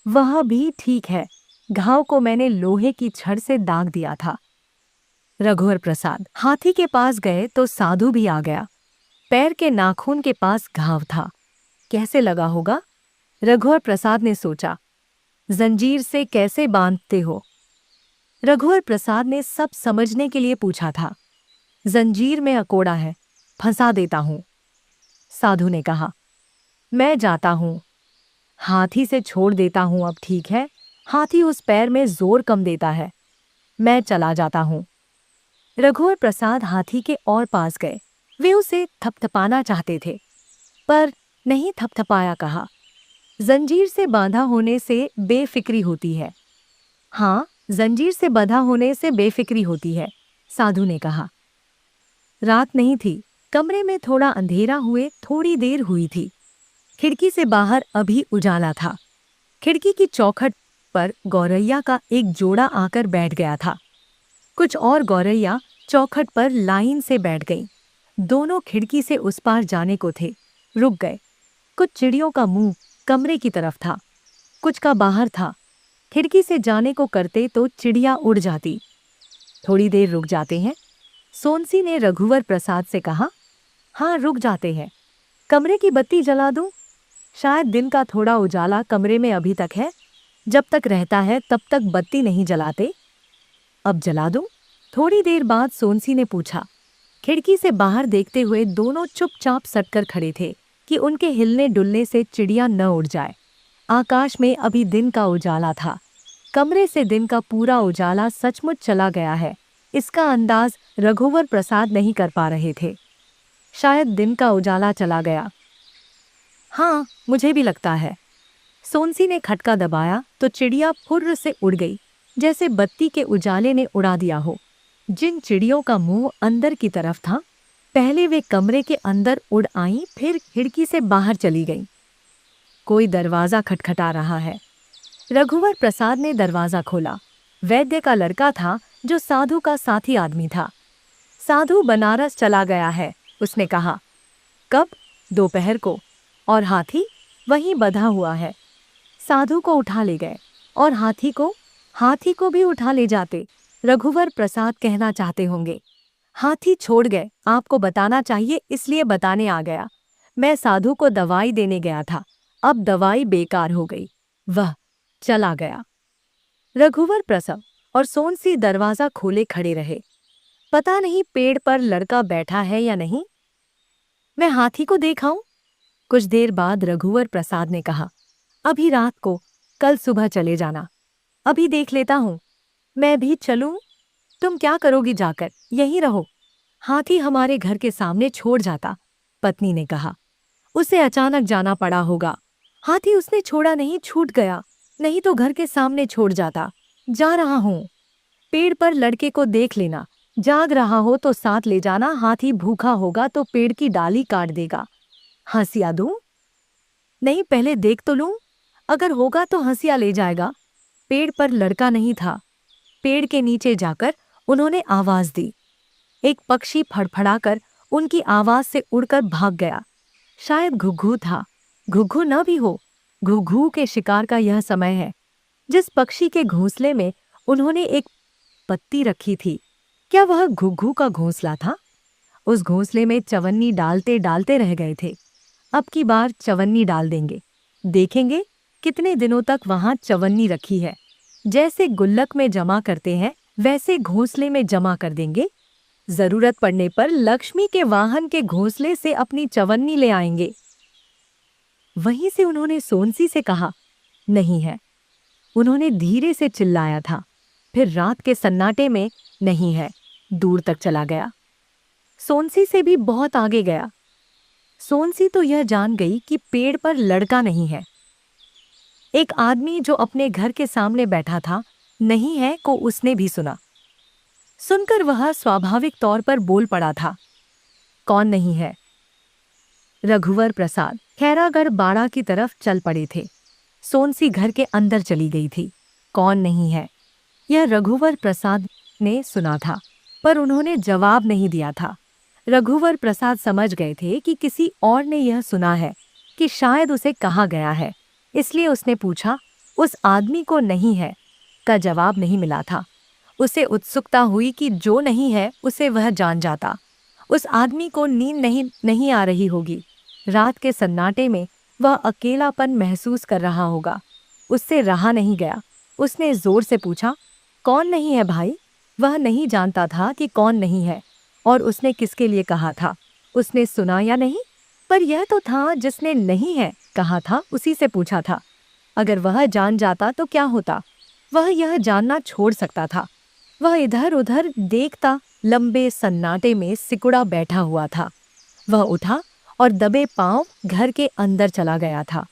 वह भी ठीक है। घाव को मैंने लोहे की छड़ से दाग दिया था। रघुवर प्रसाद हाथी के पास गए तो साधु भी आ गया। पैर के नाखून के पास घाव था। कैसे लगा होगा? रघुवर प्रसाद ने सोचा। जंजीर से कैसे बांधते हो? रघुवर प्रसाद ने सब समझने के लिए पूछा था। जंजीर में अकोड़ा है, फंसा देता हूं। साधु ने कहा, मैं जाता हूं। हाथी से छोड़ देता हूं, अब ठीक है। हाथी उस पैर में जोर कम देता है। मैं चला जाता हूं। रघुवर प्रसाद हाथी के और पास गए। वे उसे थपथपाना चाहते थे, पर नहीं थपथपाया। कहा, जंजीर से बांधा होने से बेफिक्री होती है। हाँ, जंजीर से बंधा होने से बेफिक्री होती है, साधु ने कहा। रात नहीं थी। कमरे में थोड़ा अंधेरा हुए थोड़ी देर हुई थी। खिड़की से बाहर अभी उजाला था। खिड़की की चौखट पर गौरैया का एक जोड़ा आकर बैठ गया था। कुछ और गौरैया चौखट पर लाइन से बैठ गईं। दोनों खिड़की से उस पार जाने को थे, रुक गए। कुछ चिड़ियों का मुंह कमरे की तरफ था, कुछ का बाहर था। खिड़की से जाने को करते तो चिड़िया उड़ जाती। थोड़ी देर रुक जाते हैं, सोनसी ने रघुवर प्रसाद से कहा। हाँ, रुक जाते हैं। कमरे की बत्ती जला दूं? शायद दिन का थोड़ा उजाला कमरे में अभी तक है। जब तक रहता है तब तक बत्ती नहीं जलाते। अब जला दूं? थोड़ी देर बाद सोनसी ने पूछा। खिड़की से बाहर देखते हुए दोनों चुपचाप सटकर खड़े थे कि उनके हिलने डुलने से चिड़िया न उड़ जाए। आकाश में अभी दिन का उजाला था। कमरे से दिन का पूरा उजाला सचमुच चला गया है, इसका अंदाज रघुवर प्रसाद नहीं कर पा रहे थे। शायद दिन का उजाला चला गया। हाँ, मुझे भी लगता है। सोनसी ने खटका दबाया तो चिड़िया फुर्र से उड़ गई, जैसे बत्ती के उजाले ने उड़ा दिया हो। जिन चिड़ियों का मुंह अंदर की तरफ था, पहले वे कमरे के अंदर उड़ आईं, फिर खिड़की से बाहर चली गईं। कोई दरवाज़ा खटखटा रहा है। रघुवर प्रसाद ने दरवाज़ा खोला। वैद्य का लड़का था, जो साधु का साथी आदमी था। साधु बनारस चला गया है, उसने कहा। कब? दोपहर को। और हाथी? वहीं बंधा हुआ है। साधु को उठा ले गए। और हाथी को भी उठा ले जाते, रघुवर प्रसाद कहना चाहते होंगे। हाथी छोड़ गए, आपको बताना चाहिए इसलिए बताने आ गया। मैं साधु को दवाई देने गया था, अब दवाई बेकार हो गई। वह चला गया। रघुवर प्रसाद और सोनसी दरवाजा खोले खड़े रहे। पता नहीं पेड़ पर लड़का बैठा है या नहीं, मैं हाथी को देख आऊं। कुछ देर बाद रघुवर प्रसाद ने कहा, अभी रात को, कल सुबह चले जाना। अभी देख लेता हूं। मैं भी चलूं? तुम क्या करोगी जाकर, यहीं रहो। हाथी हमारे घर के सामने छोड़ जाता, पत्नी ने कहा। उसे अचानक जाना पड़ा होगा। हाथी उसने छोड़ा नहीं, छूट गया, नहीं तो घर के सामने छोड़ जाता। जा रहा हूं। पेड़ पर लड़के को देख लेना, जाग रहा हो तो साथ ले जाना। हाथी भूखा होगा तो पेड़ की डाली काट देगा। हंसिया दूं? नहीं, पहले देख तो लूं, अगर होगा तो हंसिया ले जाएगा। पेड़ पर लड़का नहीं था। पेड़ के नीचे जाकर उन्होंने आवाज दी। एक पक्षी फड़फड़ाकर उनकी आवाज से उड़कर भाग गया। शायद घुघू था। घुघू न भी हो, घुघू के शिकार का यह समय है। जिस पक्षी के घोंसले में उन्होंने एक पत्ती रखी थी, क्या वह घुघू का घोंसला था? उस घोंसले में चवन्नी डालते डालते रह गए थे। अब की बार चवन्नी डाल देंगे, देखेंगे कितने दिनों तक वहां चवन्नी रखी है। जैसे गुल्लक में जमा करते हैं वैसे घोंसले में जमा कर देंगे। जरूरत पड़ने पर लक्ष्मी के वाहन के घोंसले से अपनी चवन्नी ले आएंगे। वहीं से उन्होंने सोनसी से कहा, नहीं है। उन्होंने धीरे से चिल्लाया था, फिर रात के सन्नाटे में नहीं है, दूर तक चला गया। सोनसी से भी बहुत आगे गया। सोनसी तो यह जान गई कि पेड़ पर लड़का नहीं है। एक आदमी जो अपने घर के सामने बैठा था, नहीं है को उसने भी सुना। सुनकर वह स्वाभाविक तौर पर बोल पड़ा था, कौन नहीं है? रघुवर प्रसाद खैरागढ़ बाड़ा की तरफ चल पड़े थे। सोनसी घर के अंदर चली गई थी। कौन नहीं है, यह रघुवर प्रसाद ने सुना था, पर उन्होंने जवाब नहीं दिया था। रघुवर प्रसाद समझ गए थे कि किसी और ने यह सुना है, कि शायद उसे कहा गया है। इसलिए उसने पूछा, उस आदमी को नहीं है का जवाब नहीं मिला था। उसे उत्सुकता हुई कि जो नहीं है उसे वह जान जाता। उस आदमी को नींद नहीं आ रही होगी। रात के सन्नाटे में वह अकेलापन महसूस कर रहा होगा। उससे रहा नहीं गया। उसने जोर से पूछा, कौन नहीं है भाई? वह नहीं जानता था कि कौन नहीं है और उसने किसके लिए कहा था। उसने सुना या नहीं, पर यह तो था जिसने नहीं है कहा था उसी से पूछा था। अगर वह जान जाता तो क्या होता? वह यह जानना छोड़ सकता था। वह इधर उधर देखता लंबे सन्नाटे में सिकुड़ा बैठा हुआ था। वह उठा और दबे पांव घर के अंदर चला गया था।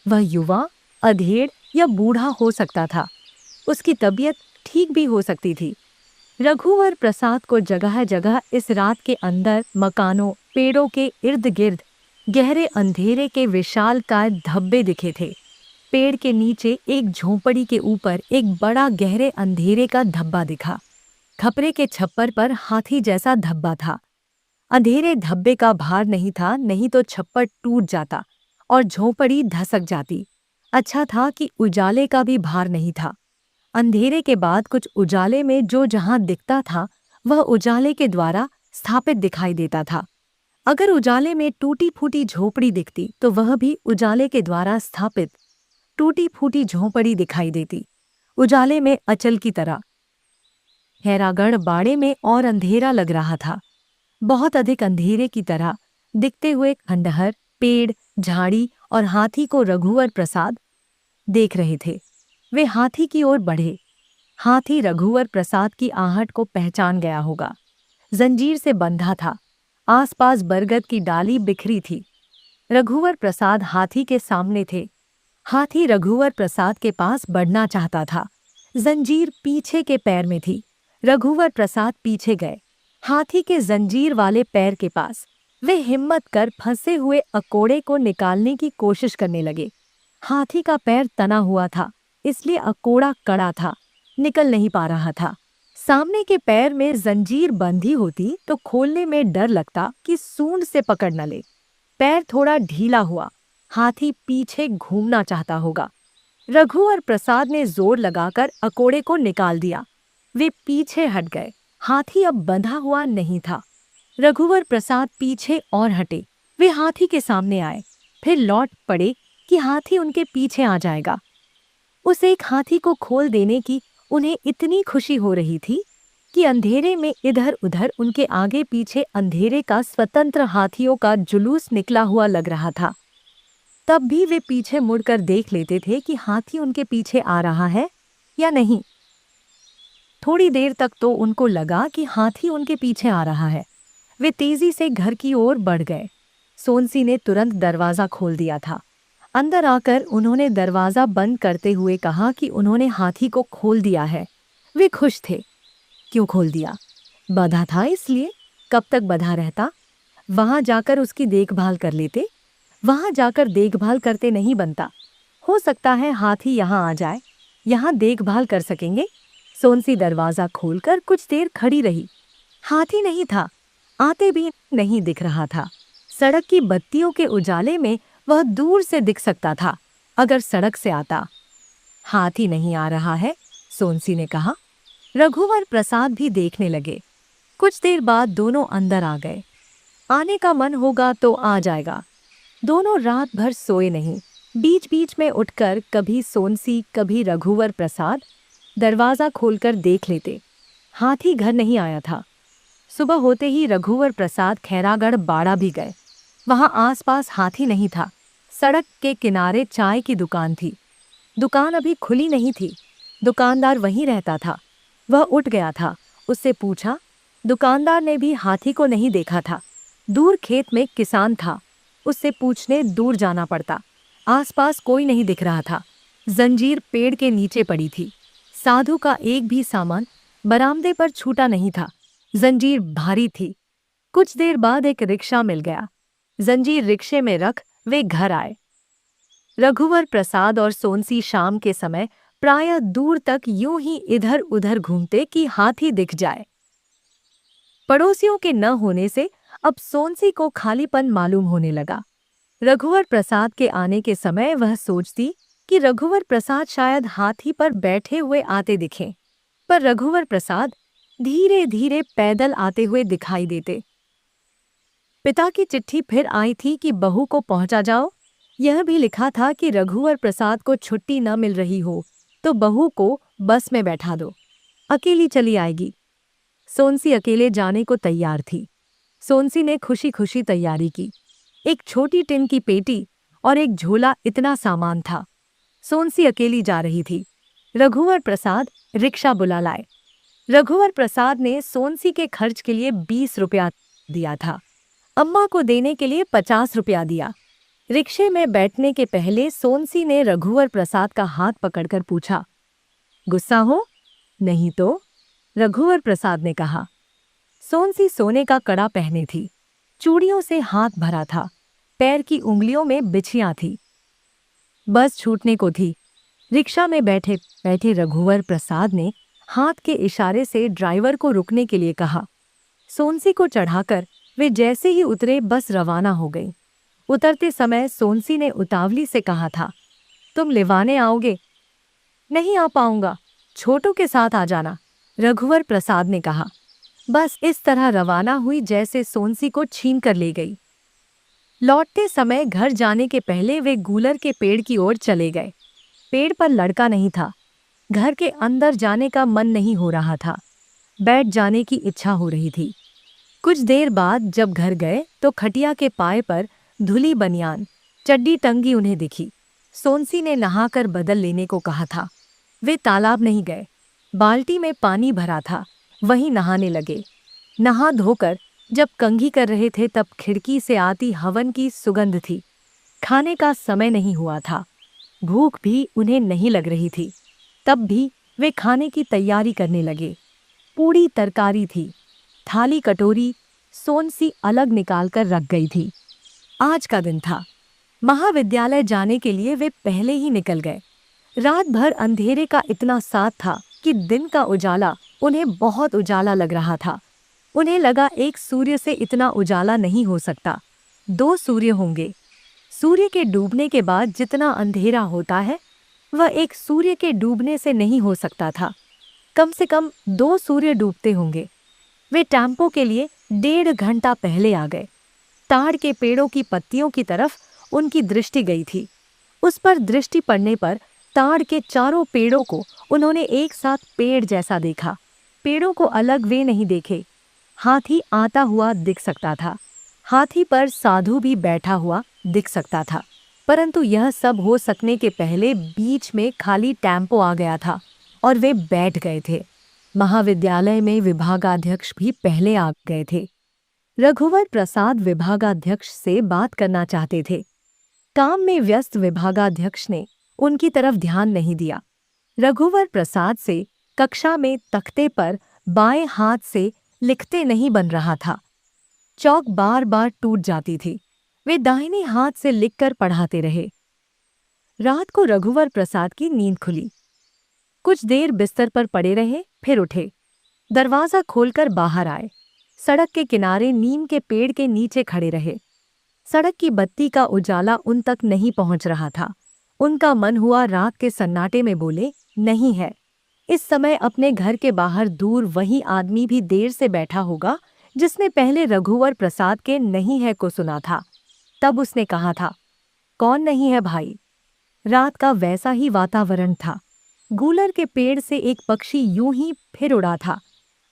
वह युवा, अधेड़ या बूढ़ा हो सकता था। उसकी तबीयत ठीक भी हो सकती थी। रघुवर प्रसाद को जगह जगह इस रात के अंदर मकानों, पेड़ों के इर्द गिर्द गहरे अंधेरे के विशालकाय धब्बे दिखे थे। पेड़ के नीचे एक झोंपड़ी के ऊपर एक बड़ा गहरे अंधेरे का धब्बा दिखा। खपरे के छप्पर पर हाथी जैसा धब्बा था। अंधेरे धब्बे का भार नहीं था, नहीं तो छप्पर टूट जाता और झोंपड़ी धसक जाती। अच्छा था कि उजाले का भी भार नहीं था। अंधेरे के बाद कुछ उजाले में जो जहां दिखता था वह उजाले के द्वारा स्थापित दिखाई देता था। अगर उजाले में टूटी फूटी झोंपड़ी दिखती तो वह भी उजाले के द्वारा स्थापित टूटी फूटी झोंपड़ी दिखाई देती, उजाले में अचल की तरह। खैरागढ़ बाड़े में और अंधेरा लग रहा था, बहुत अधिक अंधेरे की तरह दिखते हुए खंडहर, पेड़, झाड़ी और हाथी को रघुवर प्रसाद देख रहे थे। वे हाथी की ओर बढ़े। हाथी रघुवर प्रसाद की आहट को पहचान गया होगा। जंजीर से बंधा था। आसपास बरगद की डाली बिखरी थी। रघुवर प्रसाद हाथी के सामने थे। हाथी रघुवर प्रसाद के पास बढ़ना चाहता था। जंजीर पीछे के पैर में थी। रघुवर प्रसाद पीछे गए, हाथी के जंजीर वाले पैर के पास। वे हिम्मत कर फंसे हुए अकोड़े को निकालने की कोशिश करने लगे। हाथी का पैर तना हुआ था, इसलिए अकोड़ा कड़ा था, निकल नहीं पा रहा था। सामने के पैर में जंजीर बंधी होती तो खोलने में डर लगता कि सूंड से पकड़ न ले। पैर थोड़ा ढीला हुआ। हाथी पीछे घूमना चाहता होगा। रघु और प्रसाद ने जोर लगाकर अकोड़े को निकाल दिया। वे पीछे हट गए। हाथी अब बंधा हुआ नहीं था। रघुवर प्रसाद पीछे और हटे। वे हाथी के सामने आए, फिर लौट पड़े कि हाथी उनके पीछे आ जाएगा। उस एक हाथी को खोल देने की उन्हें इतनी खुशी हो रही थी कि अंधेरे में इधर उधर उनके आगे पीछे अंधेरे का स्वतंत्र हाथियों का जुलूस निकला हुआ लग रहा था। तब भी वे पीछे मुड़कर देख लेते थे कि हाथी उनके पीछे आ रहा है या नहीं। थोड़ी देर तक तो उनको लगा कि हाथी उनके पीछे आ रहा है। वे तेजी से घर की ओर बढ़ गए। सोनसी ने तुरंत दरवाजा खोल दिया था। अंदर आकर उन्होंने दरवाजा बंद करते हुए कहा कि उन्होंने हाथी को खोल दिया है। वे खुश थे। क्यों खोल दिया? बंधा था इसलिए। कब तक बंधा रहता? वहां जाकर उसकी देखभाल कर लेते। वहां जाकर देखभाल करते नहीं बनता। हो सकता है हाथी यहाँ आ जाए, यहाँ देखभाल कर सकेंगे। सोनसी दरवाजा खोलकर कुछ देर खड़ी रही। हाथी नहीं था, आते भी नहीं दिख रहा था। सड़क की बत्तियों के उजाले में वह दूर से दिख सकता था अगर सड़क से आता। हाथी नहीं आ रहा है, सोनसी ने कहा। रघुवर प्रसाद भी देखने लगे। कुछ देर बाद दोनों अंदर आ गए। आने का मन होगा तो आ जाएगा। दोनों रात भर सोए नहीं। बीच बीच में उठकर कभी सोनसी कभी रघुवर प्रसाद दरवाजा खोलकर देख लेते। हाथी घर नहीं आया था। सुबह होते ही रघुवर प्रसाद खैरागढ़ बाड़ा भी गए। वहां आसपास हाथी नहीं था। सड़क के किनारे चाय की दुकान थी। दुकान अभी खुली नहीं थी। दुकानदार वहीं रहता था। वह उठ गया था। उससे पूछा। दुकानदार ने भी हाथी को नहीं देखा था। दूर खेत में किसान था। उससे पूछने दूर जाना पड़ता। आसपास कोई नहीं दिख रहा था। जंजीर पेड़ के नीचे पड़ी थी। साधु का एक भी सामान बरामदे पर छूटा नहीं था। जंजीर भारी थी। कुछ देर बाद एक रिक्शा मिल गया। जंजीर रिक्शे में रख वे घर आए। रघुवर प्रसाद और सोनसी शाम के समय प्रायः दूर तक यूं ही इधर उधर घूमते कि हाथी दिख जाए। पड़ोसियों के न होने से अब सोनसी को खालीपन मालूम होने लगा। रघुवर प्रसाद के आने के समय वह सोचती कि रघुवर प्रसाद शायद हाथी पर बैठे हुए आते दिखें, पर रघुवर प्रसाद धीरे धीरे पैदल आते हुए दिखाई देते। पिता की चिट्ठी फिर आई थी कि बहू को पहुंचा जाओ। यह भी लिखा था कि रघुवर प्रसाद को छुट्टी न मिल रही हो तो बहू को बस में बैठा दो, अकेली चली आएगी। सोनसी अकेले जाने को तैयार थी। सोनसी ने खुशी खुशी तैयारी की। एक छोटी टिन की पेटी और एक झोला, इतना सामान था। सोनसी अकेली जा रही थी। रघुवर प्रसाद रिक्शा बुला लाए। रघुवर प्रसाद ने सोनसी के खर्च के लिए 20 रुपया दिया था। अम्मा को देने के लिए 50 रुपया दिया। रिक्शे में बैठने के पहले सोनसी ने रघुवर प्रसाद का हाथ पकड़कर पूछा, गुस्सा हो? नहीं तो, रघुवर प्रसाद ने कहा। सोनसी सोने का कड़ा पहने थी। चूड़ियों से हाथ भरा था। पैर की उंगलियों में बिछियां थी। बस छूटने को थी। रिक्शा में बैठे बैठे रघुवर प्रसाद ने हाथ के इशारे से ड्राइवर को रुकने के लिए कहा। सोनसी को चढ़ाकर वे जैसे ही उतरे बस रवाना हो गई। उतरते समय सोनसी ने उतावली से कहा था, तुम लेवाने आओगे? नहीं आ पाऊंगा, छोटू के साथ आ जाना, रघुवर प्रसाद ने कहा। बस इस तरह रवाना हुई जैसे सोनसी को छीन कर ले गई। लौटते समय घर जाने के पहले वे गूलर के पेड़ की ओर चले गए। पेड़ पर लड़का नहीं था। घर के अंदर जाने का मन नहीं हो रहा था। बैठ जाने की इच्छा हो रही थी। कुछ देर बाद जब घर गए तो खटिया के पाए पर धुली बनियान चड्डी टंगी उन्हें दिखी। सोनसी ने नहाकर बदल लेने को कहा था। वे तालाब नहीं गए। बाल्टी में पानी भरा था, वहीं नहाने लगे। नहा धोकर जब कंघी कर रहे थे तब खिड़की से आती हवन की सुगंध थी। खाने का समय नहीं हुआ था। भूख भी उन्हें नहीं लग रही थी। तब भी वे खाने की तैयारी करने लगे। पूरी तरकारी थी। थाली कटोरी सोनसी अलग निकालकर रख गई थी। आज का दिन था। महाविद्यालय जाने के लिए वे पहले ही निकल गए। रात भर अंधेरे का इतना साथ था कि दिन का उजाला उन्हें बहुत उजाला लग रहा था। उन्हें लगा एक सूर्य से इतना उजाला नहीं हो सकता, 2 सूर्य होंगे। सूर्य के डूबने के बाद जितना अंधेरा होता है वह एक सूर्य के डूबने से नहीं हो सकता था। कम से कम 2 सूर्य डूबते होंगे। वे टेम्पो के लिए 1.5 घंटा पहले आ गए। ताड़ के पेड़ों की पत्तियों की तरफ उनकी दृष्टि गई थी। उस पर दृष्टि पड़ने पर ताड़ के चारों पेड़ों को उन्होंने एक साथ पेड़ जैसा देखा। पेड़ों को अलग वे नहीं देखे। हाथी आता हुआ दिख सकता था। हाथी पर साधु भी बैठा हुआ दिख सकता था। परंतु यह सब हो सकने के पहले बीच में खाली टेम्पो आ गया था और वे बैठ गए थे। महाविद्यालय में विभागाध्यक्ष भी पहले आ गए थे। रघुवर प्रसाद विभागाध्यक्ष से बात करना चाहते थे। काम में व्यस्त विभागाध्यक्ष ने उनकी तरफ ध्यान नहीं दिया। रघुवर प्रसाद से कक्षा में तख्ते पर बाएं हाथ से लिखते नहीं बन रहा था। चौक बार बार टूट जाती थी। वे दाहिने हाथ से लिखकर पढ़ाते रहे। रात को रघुवर प्रसाद की नींद खुली। कुछ देर बिस्तर पर पड़े रहे, फिर उठे। दरवाजा खोलकर बाहर आए। सड़क के किनारे नीम के पेड़ के नीचे खड़े रहे। सड़क की बत्ती का उजाला उन तक नहीं पहुंच रहा था। उनका मन हुआ रात के सन्नाटे में बोले, नहीं है। इस समय अपने घर के बाहर दूर वही आदमी भी देर से बैठा होगा जिसने पहले रघुवर प्रसाद के नहीं है को सुना था। तब उसने कहा था, कौन नहीं है भाई। रात का वैसा ही वातावरण था। गूलर के पेड़ से एक पक्षी यूं ही फिर उड़ा था।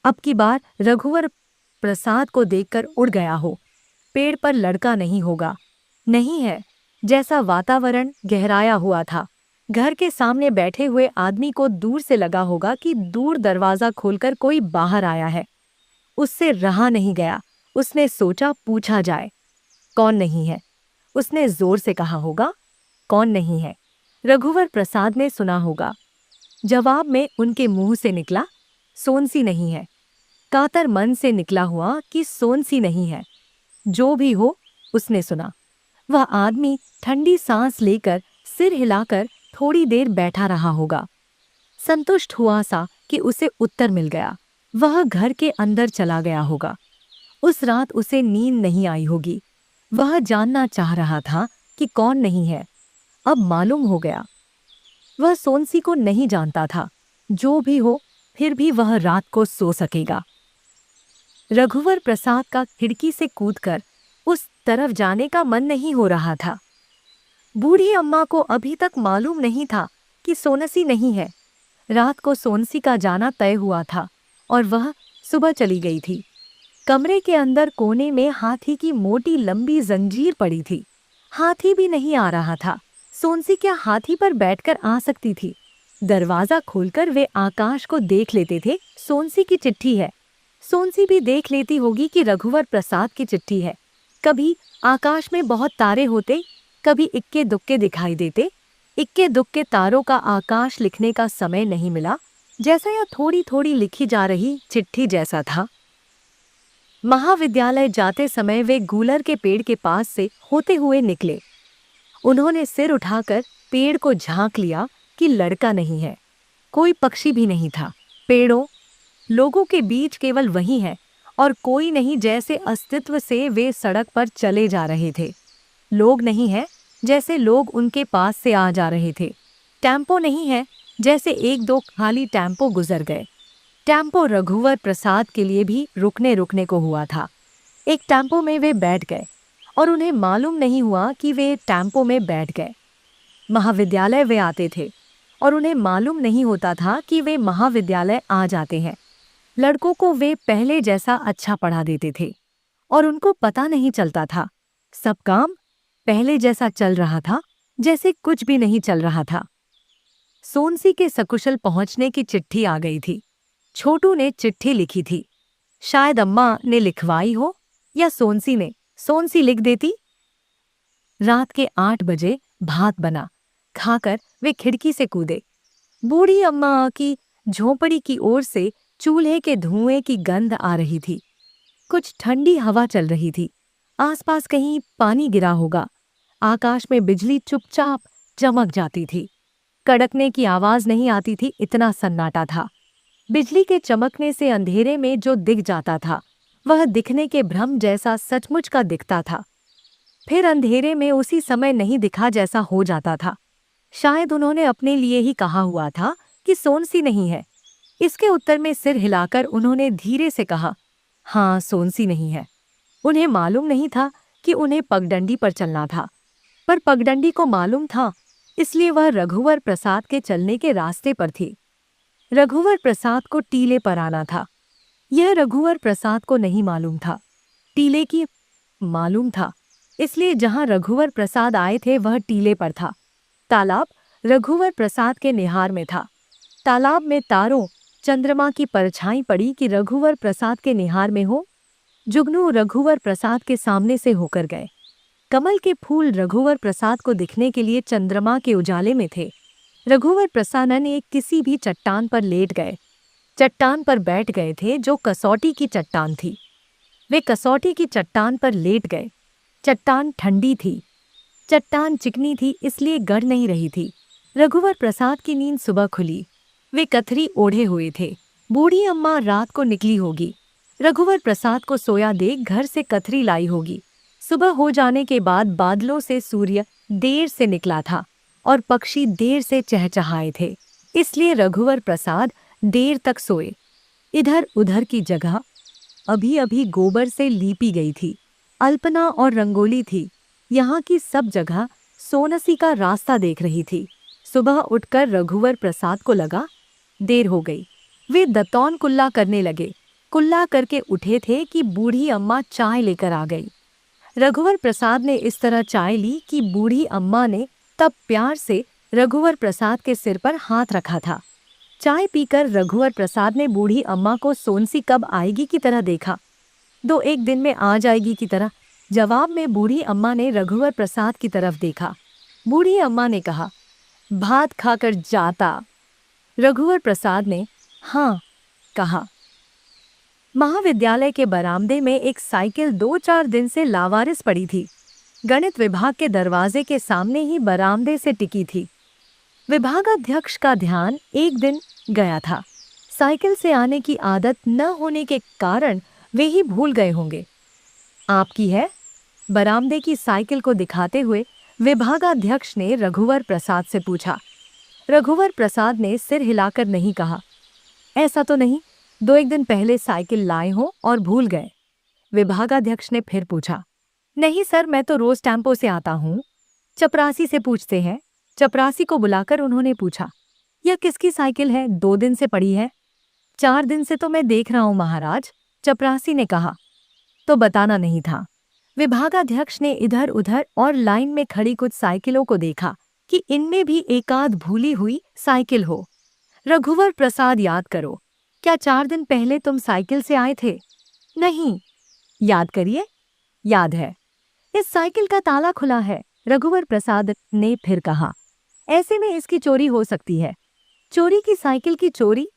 अब की बार रघुवर प्रसाद को देखकर उड़ गया हो। पेड़ पर लड़का नहीं होगा। नहीं है। जैसा वातावरण गहराया हुआ था। घर के सामने बैठे हुए आदमी को दूर से लगा होगा कि दूर दरवाजा खोलकर कोई बाहर आया है। उससे रहा नहीं गया। उसने सोचा पूछा जाए, कौन नहीं है। उसने जोर से कहा होगा, कौन नहीं है। रघुवर प्रसाद ने सुना होगा। जवाब में उनके मुंह से निकला, सोनसी नहीं है। कातर मन से निकला हुआ कि सोनसी नहीं है। जो भी हो, उसने सुना। वह आदमी ठंडी सांस लेकर सिर हिलाकर थोड़ी देर बैठा रहा होगा। संतुष्ट हुआ सा कि उसे उत्तर मिल गया। वह घर के अंदर चला गया होगा। उस रात उसे नींद नहीं आई होगी। वह जानना चाह रहा था कि कौन नहीं है। अब मालूम हो गया। वह सोनसी को नहीं जानता था। जो भी हो, फिर भी वह रात को सो सकेगा। रघुवर प्रसाद का खिड़की से कूदकर उस तरफ जाने का मन नहीं हो रहा था। बूढ़ी अम्मा को अभी तक मालूम नहीं था कि सोनसी नहीं है। रात को सोनसी का जाना तय हुआ था और वह सुबह चली गई थी। कमरे के अंदर कोने में हाथी की मोटी लंबी जंजीर पड़ी थी। हाथी भी नहीं आ रहा था। सोनसी क्या हाथी पर बैठकर आ सकती थी? दरवाजा खोलकर वे आकाश को देख लेते थे। सोनसी की चिट्ठी है। सोनसी भी देख लेती होगी कि रघुवर प्रसाद की चिट्ठी है। कभी आकाश में बहुत तारे होते, कभी इक्के दुक्के दिखाई देते। इक्के दुक्के तारों का आकाश लिखने का समय नहीं मिला, जैसा यह थोड़ी थोड़ी लिखी जा रही चिट्ठी जैसा था। महाविद्यालय जाते समय वे गूलर के पेड़ के पास से होते हुए निकले। उन्होंने सिर उठाकर पेड़ को झांक लिया कि लड़का नहीं है। कोई पक्षी भी नहीं था। पेड़ों, लोगों के बीच केवल वही है और कोई नहीं, जैसे अस्तित्व से वे सड़क पर चले जा रहे थे। लोग नहीं है, जैसे लोग उनके पास से आ जा रहे थे। टेम्पो नहीं है, जैसे एक दो खाली टेम्पो गुजर गए। टेम्पो रघुवर प्रसाद के लिए भी रुकने रुकने को हुआ था। एक टेम्पो में वे बैठ गए और उन्हें मालूम नहीं हुआ कि वे टेम्पो में बैठ गए। महाविद्यालय वे आते थे और उन्हें मालूम नहीं होता था कि वे महाविद्यालय आ जाते हैं। लड़कों को वे पहले जैसा अच्छा पढ़ा देते थे और उनको पता नहीं चलता था। सब काम पहले जैसा चल रहा था, जैसे कुछ भी नहीं चल रहा था। सोनसी के सकुशल पहुंचने की चिट्ठी आ गई थी। छोटू ने चिट्ठी लिखी थी। शायद अम्मा ने लिखवाई हो या सोनसी ने। सोनसी लिख देती। रात के 8 बजे भात बना। खाकर वे खिड़की से कूदे। बूढ़ी अम्मा की झोंपड़ी की ओर से चूल्हे के धुएं की गंध आ रही थी। कुछ ठंडी हवा चल रही थी। आसपास कहीं पानी गिरा होगा। आकाश में बिजली चुपचाप चमक जाती थी। कड़कने की आवाज नहीं आती थी, इतना सन्नाटा था। बिजली के चमकने से अंधेरे में जो दिख जाता था, वह दिखने के भ्रम जैसा सचमुच का दिखता था। फिर अंधेरे में उसी समय नहीं दिखा जैसा हो जाता था। शायद उन्होंने अपने लिए ही कहा हुआ था कि सोनसी नहीं है। इसके उत्तर में सिर हिलाकर उन्होंने धीरे से कहा, हाँ, सोनसी नहीं है। उन्हें मालूम नहीं था कि उन्हें पगडंडी पर चलना था, पर पगडंडी को मालूम था, इसलिए वह रघुवर प्रसाद के चलने के रास्ते पर थी। रघुवर प्रसाद को टीले पर आना था। यह रघुवर प्रसाद को नहीं मालूम था। टीले की मालूम था, इसलिए जहां रघुवर प्रसाद आए थे वह टीले पर था। तालाब रघुवर प्रसाद के निहार में था। तालाब में तारों, चंद्रमा की परछाई पड़ी कि रघुवर प्रसाद के निहार में हो। जुगनू रघुवर प्रसाद के सामने से होकर गए। कमल के फूल रघुवर प्रसाद को दिखने के लिए चंद्रमा के उजाले में थे। रघुवर प्रसाद एक किसी भी चट्टान पर लेट गए। चट्टान पर बैठ गए थे जो कसौटी की चट्टान थी। वे कसौटी की चट्टान पर लेट गए। चट्टान ठंडी थी, चट्टान चिकनी थी, इसलिए गड़ नहीं रही थी। रघुवर प्रसाद की नींद सुबह खुली। वे कथरी ओढ़े हुए थे। बूढ़ी अम्मा रात को निकली होगी। रघुवर प्रसाद को सोया देख घर से कथरी लाई होगी। सुबह हो जाने के बाद बादलों से सूर्य देर से निकला था और पक्षी देर से चहचहाए थे, इसलिए रघुवर प्रसाद देर तक सोए। इधर उधर की जगह अभी अभी गोबर से लीपी गई थी। अल्पना और रंगोली थी। यहाँ की सब जगह सोनसी का रास्ता देख रही थी। सुबह उठकर रघुवर प्रसाद को लगा देर हो गई। वे दतौन कुल्ला करने लगे। कुल्ला करके उठे थे कि बूढ़ी अम्मा चाय लेकर आ गई। रघुवर प्रसाद ने इस तरह चाय ली कि बूढ़ी अम्मा ने तब प्यार से रघुवर प्रसाद के सिर पर हाथ रखा था। चाय पीकर रघुवर प्रसाद ने बूढ़ी अम्मा को सोनसी कब आएगी की तरह देखा। 2-1 दिन में आ जाएगी की तरह जवाब में बूढ़ी अम्मा ने रघुवर प्रसाद की तरफ देखा। बूढ़ी अम्मा ने कहा, भात खाकर जाता। रघुवर प्रसाद ने हाँ कहा। महाविद्यालय के बरामदे में एक साइकिल 2-4 दिन से लावारिस पड़ी थी। गणित विभाग के दरवाजे के सामने ही बरामदे से टिकी थी। विभागाध्यक्ष का ध्यान एक दिन गया था। साइकिल से आने की आदत न होने के कारण वे ही भूल गए होंगे। आपकी है? बरामदे की साइकिल को दिखाते हुए विभागाध्यक्ष ने रघुवर प्रसाद से पूछा। रघुवर प्रसाद ने सिर हिलाकर नहीं कहा, ऐसा तो नहीं, 2-1 दिन पहले साइकिल लाए हो और भूल गए। विभागाध्यक्ष ने फिर पूछा, नहीं सर, मैं तो रोज टेम्पो से आता हूँ। चपरासी से पूछते हैं। चपरासी को बुलाकर उन्होंने पूछा, यह किसकी साइकिल है? 2 दिन से पड़ी है। 4 दिन से तो मैं देख रहा हूँ महाराज, चपरासी ने कहा। तो बताना नहीं था। विभागाध्यक्ष ने इधर उधर और लाइन में खड़ी कुछ साइकिलों को देखा कि इनमें भी एकाध भूली हुई साइकिल हो। रघुवर प्रसाद, याद करो, क्या 4 दिन पहले तुम साइकिल से आए थे? नहीं। याद करिए। याद है। इस साइकिल का ताला खुला है। रघुवर प्रसाद ने फिर कहा, ऐसे में इसकी चोरी हो सकती है। चोरी की चोरी?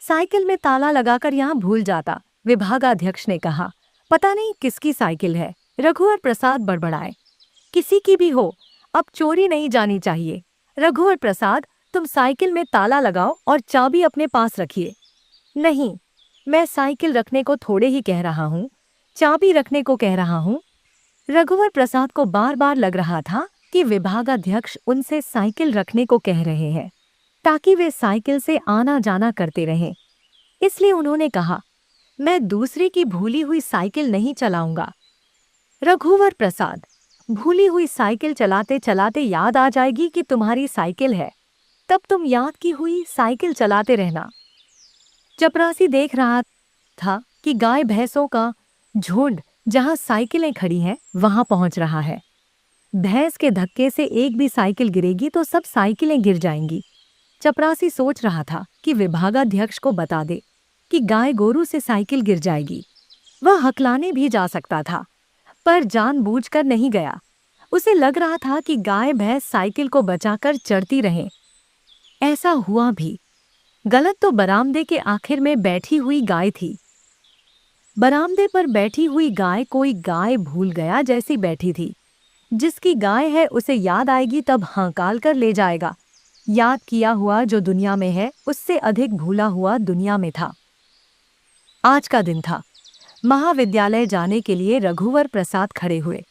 साइकिल में ताला लगाकर यहाँ भूल जाता। विभागाध्यक्ष ने कहा, पता नहीं किसकी साइकिल है। रघुवर प्रसाद बड़बड़ाए, किसी की भी हो, अब चोरी नहीं जानी चाहिए। रघुवर प्रसाद, तुम साइकिल में ताला लगाओ और चाबी अपने पास रखिए। नहीं, मैं साइकिल रखने को थोड़े ही कह रहा हूँ, चाबी रखने को कह रहा हूँ। रघुवर प्रसाद को बार बार लग रहा था कि विभागाध्यक्ष उनसे साइकिल रखने को कह रहे हैं ताकि वे साइकिल से आना जाना करते रहें। इसलिए उन्होंने कहा, मैं दूसरे की भूली हुई साइकिल नहीं चलाऊंगा। रघुवर प्रसाद, भूली हुई साइकिल चलाते चलाते याद आ जाएगी कि तुम्हारी साइकिल है, तब तुम याद की हुई साइकिल चलाते रहना। चपरासी देख रहा था कि गाय भैंसों का झुंड जहां साइकिलें खड़ी हैं वहां पहुंच रहा है। भैंस के धक्के से एक भी साइकिल गिरेगी तो सब साइकिलें गिर जाएंगी। चपरासी सोच रहा था कि विभागाध्यक्ष को बता दे कि गाय गोरू से साइकिल गिर जाएगी। वह हकलाने भी जा सकता था, पर जानबूझकर नहीं गया। उसे लग रहा था कि गाय भैंस साइकिल को बचाकर चढ़ती रहें। ऐसा हुआ भी। गलत तो बरामदे के आखिर में बैठी हुई गाय थी। बरामदे पर बैठी हुई गाय कोई गाय भूल गया जैसी बैठी थी। जिसकी गाय है उसे याद आएगी तब हंकाल कर ले जाएगा। याद किया हुआ जो दुनिया में है उससे अधिक भूला हुआ दुनिया में था। आज का दिन था। महाविद्यालय जाने के लिए रघुवर प्रसाद खड़े हुए।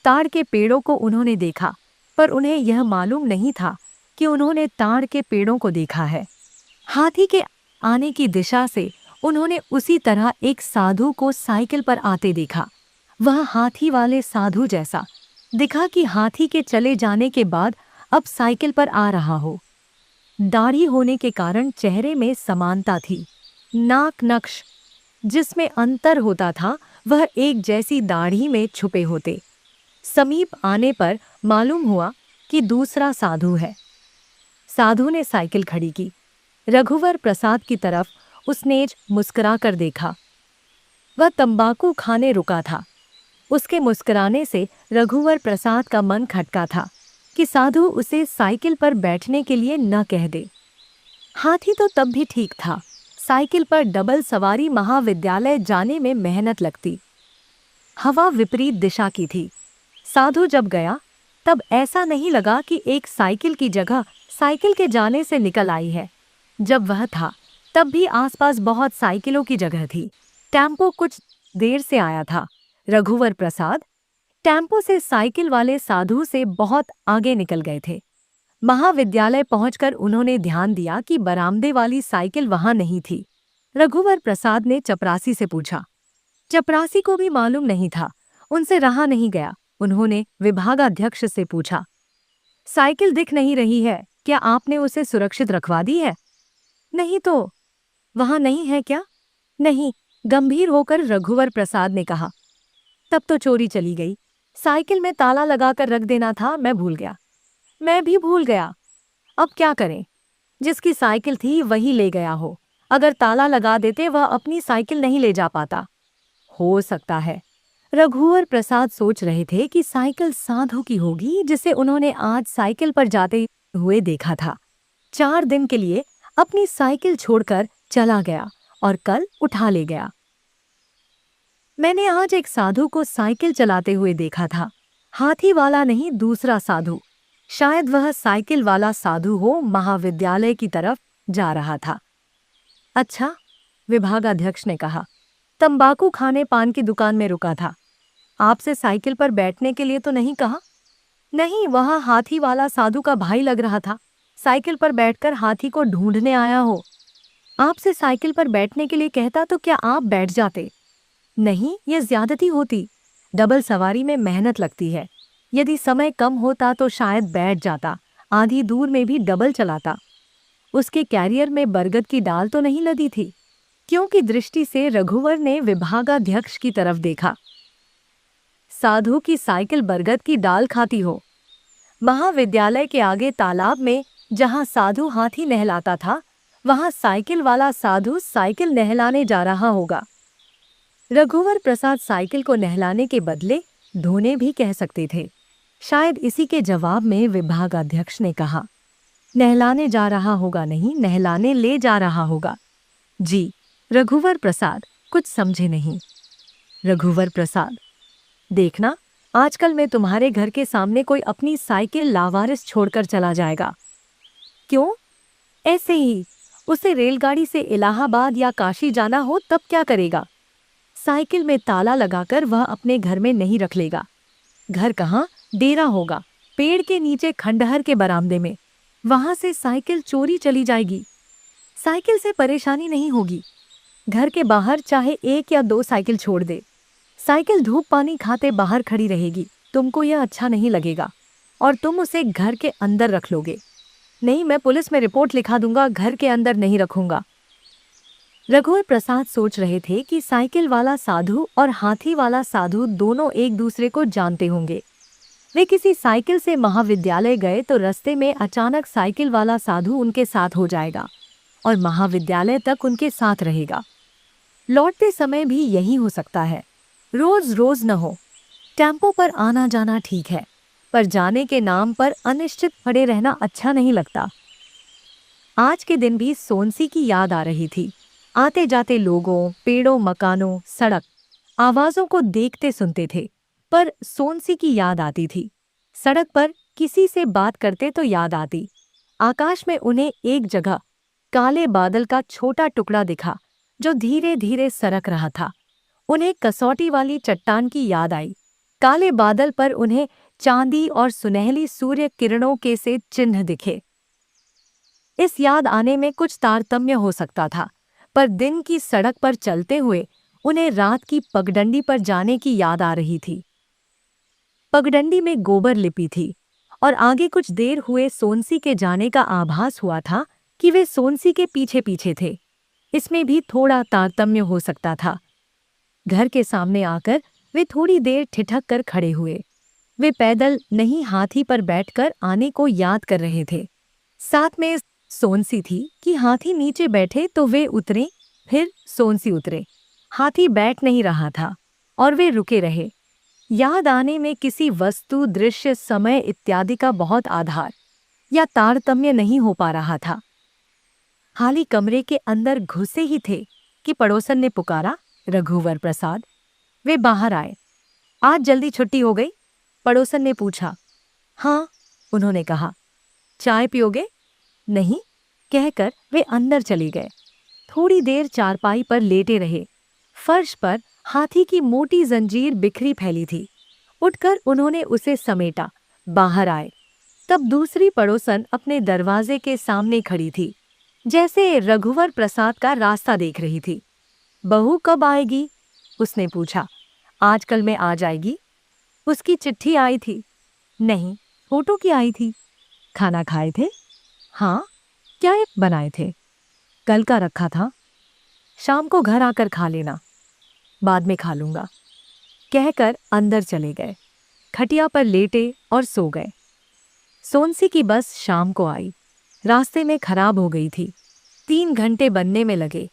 ताड़ के पेड़ों को उन्होंने देखा, पर उन्हें यह मालूम नहीं था कि उन्होंने ताड़ के पेड़ों को देखा है। हाथी के आने की दिशा से उन्होंने उसी तरह एक साधु को साइकिल पर आते देखा। वह हाथी वाले साधु जैसा दिखा कि हाथी के चले जाने के बाद अब साइकिल पर आ रहा हो। दाढ़ी होने के कारण चेहरे में समानता थी। नाक नक्श जिसमें अंतर होता था वह एक जैसी दाढ़ी में छुपे होते। समीप आने पर मालूम हुआ कि दूसरा साधु है। साधु ने साइकिल खड़ी की। रघुवर प्रसाद की तरफ उसने मुस्कुरा कर देखा। वह तंबाकू खाने रुका था। उसके मुस्कुराने से रघुवर प्रसाद का मन खटका था कि साधु उसे साइकिल पर बैठने के लिए न कह दे। हाथी तो तब भी ठीक था। साइकिल पर डबल सवारी महाविद्यालय जाने में मेहनत लगती। हवा विपरीत दिशा की थी। साधु जब गया तब ऐसा नहीं लगा कि एक साइकिल की जगह साइकिल के जाने से निकल आई है। जब वह था तब भी आसपास बहुत साइकिलों की जगह थी। टेम्पो कुछ देर से आया था। रघुवर प्रसाद टेम्पो से साइकिल वाले साधु से बहुत आगे निकल गए थे। महाविद्यालय पहुंचकर उन्होंने ध्यान दिया कि बरामदे वाली साइकिल वहां नहीं थी। रघुवर प्रसाद ने चपरासी से पूछा। चपरासी को भी मालूम नहीं था। उनसे रहा नहीं गया। उन्होंने विभागाध्यक्ष से पूछा, साइकिल दिख नहीं रही है, क्या आपने उसे सुरक्षित रखवा दी है? नहीं तो। वहां नहीं है क्या? नहीं, गंभीर होकर रघुवर प्रसाद ने कहा। तब तो चोरी चली गई। साइकिल में ताला लगाकर रख देना था, मैं भूल गया। मैं भी भूल गया। अब क्या करें? जिसकी साइकिल थी वही ले गया हो। अगर ताला लगा देते वह अपनी साइकिल नहीं ले जा पाता। हो सकता है। रघुवर प्रसाद सोच रहे थे कि साइकिल साधु की होगी जिसे उन्होंने आज साइकिल पर जाते हुए देखा था। 4 दिन के लिए अपनी साइकिल छोड़कर चला गया और कल उठा ले गया। मैंने आज एक साधु को साइकिल चलाते हुए देखा था। हाथी वाला नहीं, दूसरा साधु। शायद वह साइकिल वाला साधु हो। महाविद्यालय की तरफ जा रहा था। अच्छा, विभागाध्यक्ष ने कहा। तंबाकू खाने पान की दुकान में रुका था। आपसे साइकिल पर बैठने के लिए तो नहीं कहा? नहीं, वहां हाथी वाला साधु का भाई लग रहा था। साइकिल पर बैठकर हाथी को ढूंढने आया हो। आपसे साइकिल पर बैठने के लिए कहता तो क्या आप बैठ जाते? नहीं, यह ज्यादती होती। डबल सवारी में मेहनत लगती है। यदि समय कम होता तो शायद बैठ जाता। आधी दूर में भी डबल चलाता। उसके कैरियर में बरगद की डाल तो नहीं लदी थी? क्योंकि दृष्टि से रघुवर ने विभागाध्यक्ष की तरफ देखा। साधु की साइकिल बरगद की डाल खाती हो। महाविद्यालय के आगे तालाब में जहां साधु हाथी नहलाता था वहां साइकिल वाला साधु साइकिल नहलाने जा रहा होगा। रघुवर प्रसाद साइकिल को नहलाने के बदले धोने भी कह सकते थे। शायद इसी के जवाब में विभागाध्यक्ष ने कहा, नहलाने जा रहा होगा नहीं, नहलाने ले जा रहा होगा। जी, रघुवर प्रसाद कुछ समझे नहीं। रघुवर प्रसाद, देखना, आजकल मैं तुम्हारे घर के सामने कोई अपनी साइकिल लावारिस छोड़कर चला जाएगा। क्यों? ऐसे ही। उसे रेलगाड़ी से इलाहाबाद या काशी जाना हो तब क्या करेगा? साइकिल में ताला लगाकर वह अपने घर में नहीं रख लेगा। घर कहाँ, डेरा होगा, पेड़ के नीचे खंडहर के बरामदे में। वहां से साइकिल चोरी चली जाएगी। साइकिल से परेशानी नहीं होगी। घर के बाहर चाहे 1 या 2 साइकिल छोड़ दे। साइकिल धूप पानी खाते बाहर खड़ी रहेगी। तुमको यह अच्छा नहीं लगेगा और तुम उसे घर के अंदर रख लोगे। नहीं, मैं पुलिस में रिपोर्ट लिखा दूंगा, घर के अंदर नहीं रखूंगा। रघुवर प्रसाद सोच रहे थे कि साइकिल वाला साधु और हाथी वाला साधु दोनों एक दूसरे को जानते होंगे। वे किसी साइकिल से महाविद्यालय गए तो रास्ते में अचानक साइकिल वाला साधु उनके साथ हो जाएगा और महाविद्यालय तक उनके साथ रहेगा। लौटते समय भी यही हो सकता है। रोज रोज न हो। टेम्पो पर आना जाना ठीक है, पर जाने के नाम पर अनिश्चित पड़े रहना अच्छा नहीं लगता। आज के दिन भी सोनसी की याद आ रही थी। आते जाते लोगों, पेड़ों, मकानों, सड़क, आवाजों को देखते सुनते थे, पर सोनसी की याद आती थी। सड़क पर किसी से बात करते तो याद आती। आकाश में उन्हें एक जगह काले बादल का छोटा टुकड़ा दिखा जो धीरे धीरे सरक रहा था। उन्हें कसौटी वाली चट्टान की याद आई। काले बादल पर उन्हें चांदी और सुनहली सूर्य किरणों के से चिन्ह दिखे। इस याद आने में कुछ तारतम्य हो सकता था, पर दिन की सड़क पर चलते हुए उन्हें रात की पगडंडी पर जाने की याद आ रही थी। पगडंडी में गोबर लिपी थी और आगे कुछ देर हुए सोनसी के जाने का आभास हुआ था कि वे सोनसी के पीछे पीछे थे। इसमें भी थोड़ा तारतम्य हो सकता था। घर के सामने आकर वे थोड़ी देर ठिठक कर खड़े हुए। वे पैदल नहीं, हाथी पर बैठकर आने को याद कर रहे थे। साथ में सोनसी थी कि हाथी नीचे बैठे तो वे उतरे, फिर सोनसी उतरे। हाथी बैठ नहीं रहा था और वे रुके रहे। याद आने में किसी वस्तु, दृश्य, समय इत्यादि का बहुत आधार या तारतम्य नहीं हो पा रहा था। हाली कमरे के अंदर घुसे ही थे कि पड़ोसन ने पुकारा, रघुवर प्रसाद। वे बाहर आए। आज जल्दी छुट्टी हो गई? पड़ोसन ने पूछा। हाँ, उन्होंने कहा। चाय पियोगे? नहीं, कहकर वे अंदर चले गए। थोड़ी देर चारपाई पर लेटे रहे। फर्श पर हाथी की मोटी जंजीर बिखरी फैली थी। उठकर उन्होंने उसे समेटा, बाहर आए। तब दूसरी पड़ोसन अपने दरवाजे के सामने खड़ी थी, जैसे रघुवर प्रसाद का रास्ता देख रही थी। बहू कब आएगी? उसने पूछा। आजकल में आ जाएगी। उसकी चिट्ठी आई थी। नहीं, फोटो की आई थी। खाना खाए थे? हाँ। क्या बनाए थे? कल का रखा था। शाम को घर आकर खा लेना। बाद में खा लूंगा, कहकर अंदर चले गए। खटिया पर लेटे और सो गए। सोनसी की बस शाम को आई। रास्ते में खराब हो गई थी। 3 घंटे बनने में लगे।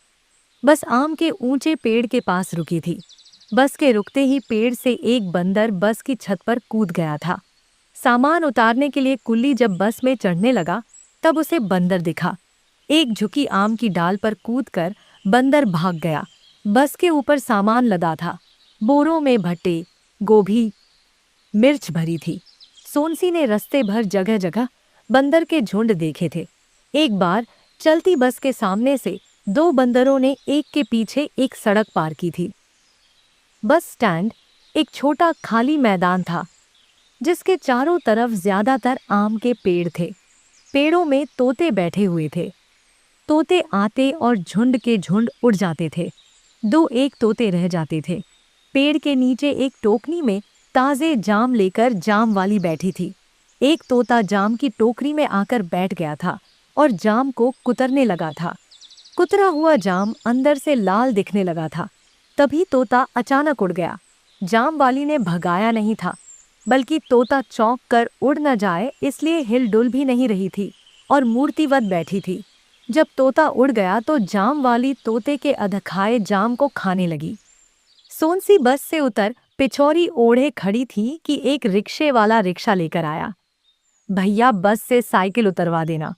बस आम के ऊंचे पेड़ के पास रुकी थी। बस के रुकते ही पेड़ से एक बंदर बस की छत पर कूद गया था। सामान उतारने के लिए कुल्ली जब बस में चढ़ने लगा तब उसे बंदर दिखा। एक झुकी आम की डाल पर कूदकर बंदर भाग गया। बस के ऊपर सामान लदा था। बोरों में भट्टे, गोभी, मिर्च भरी थी। सोनसी ने रास्ते भर जगह जगह बंदर के झुंड देखे थे। एक बार चलती बस के सामने से 2 बंदरों ने एक के पीछे एक सड़क पार की थी। बस स्टैंड एक छोटा खाली मैदान था, जिसके चारों तरफ ज्यादातर आम के पेड़ थे। पेड़ों में तोते बैठे हुए थे। तोते आते और झुंड के झुंड उड़ जाते थे। 2-1 तोते रह जाते थे। पेड़ के नीचे एक टोकनी में ताजे जाम लेकर जाम वाली बैठी थी। एक तोता जाम की टोकरी में आकर बैठ गया था और जाम को कुतरने लगा था। कुतरा हुआ जाम अंदर से लाल दिखने लगा था। तभी तोता अचानक उड़ गया। जाम वाली ने भगाया नहीं था, बल्कि तोता चौंक कर उड़ न जाए इसलिए हिलडुल भी नहीं रही थी और मूर्तिवत बैठी थी। जब तोता उड़ गया तो जाम वाली तोते के अधखाए जाम को खाने लगी। सोनसी बस से उतर पिछौरी ओढ़े खड़ी थी कि एक रिक्शे वाला रिक्शा लेकर आया। भैया, बस से साइकिल उतरवा देना,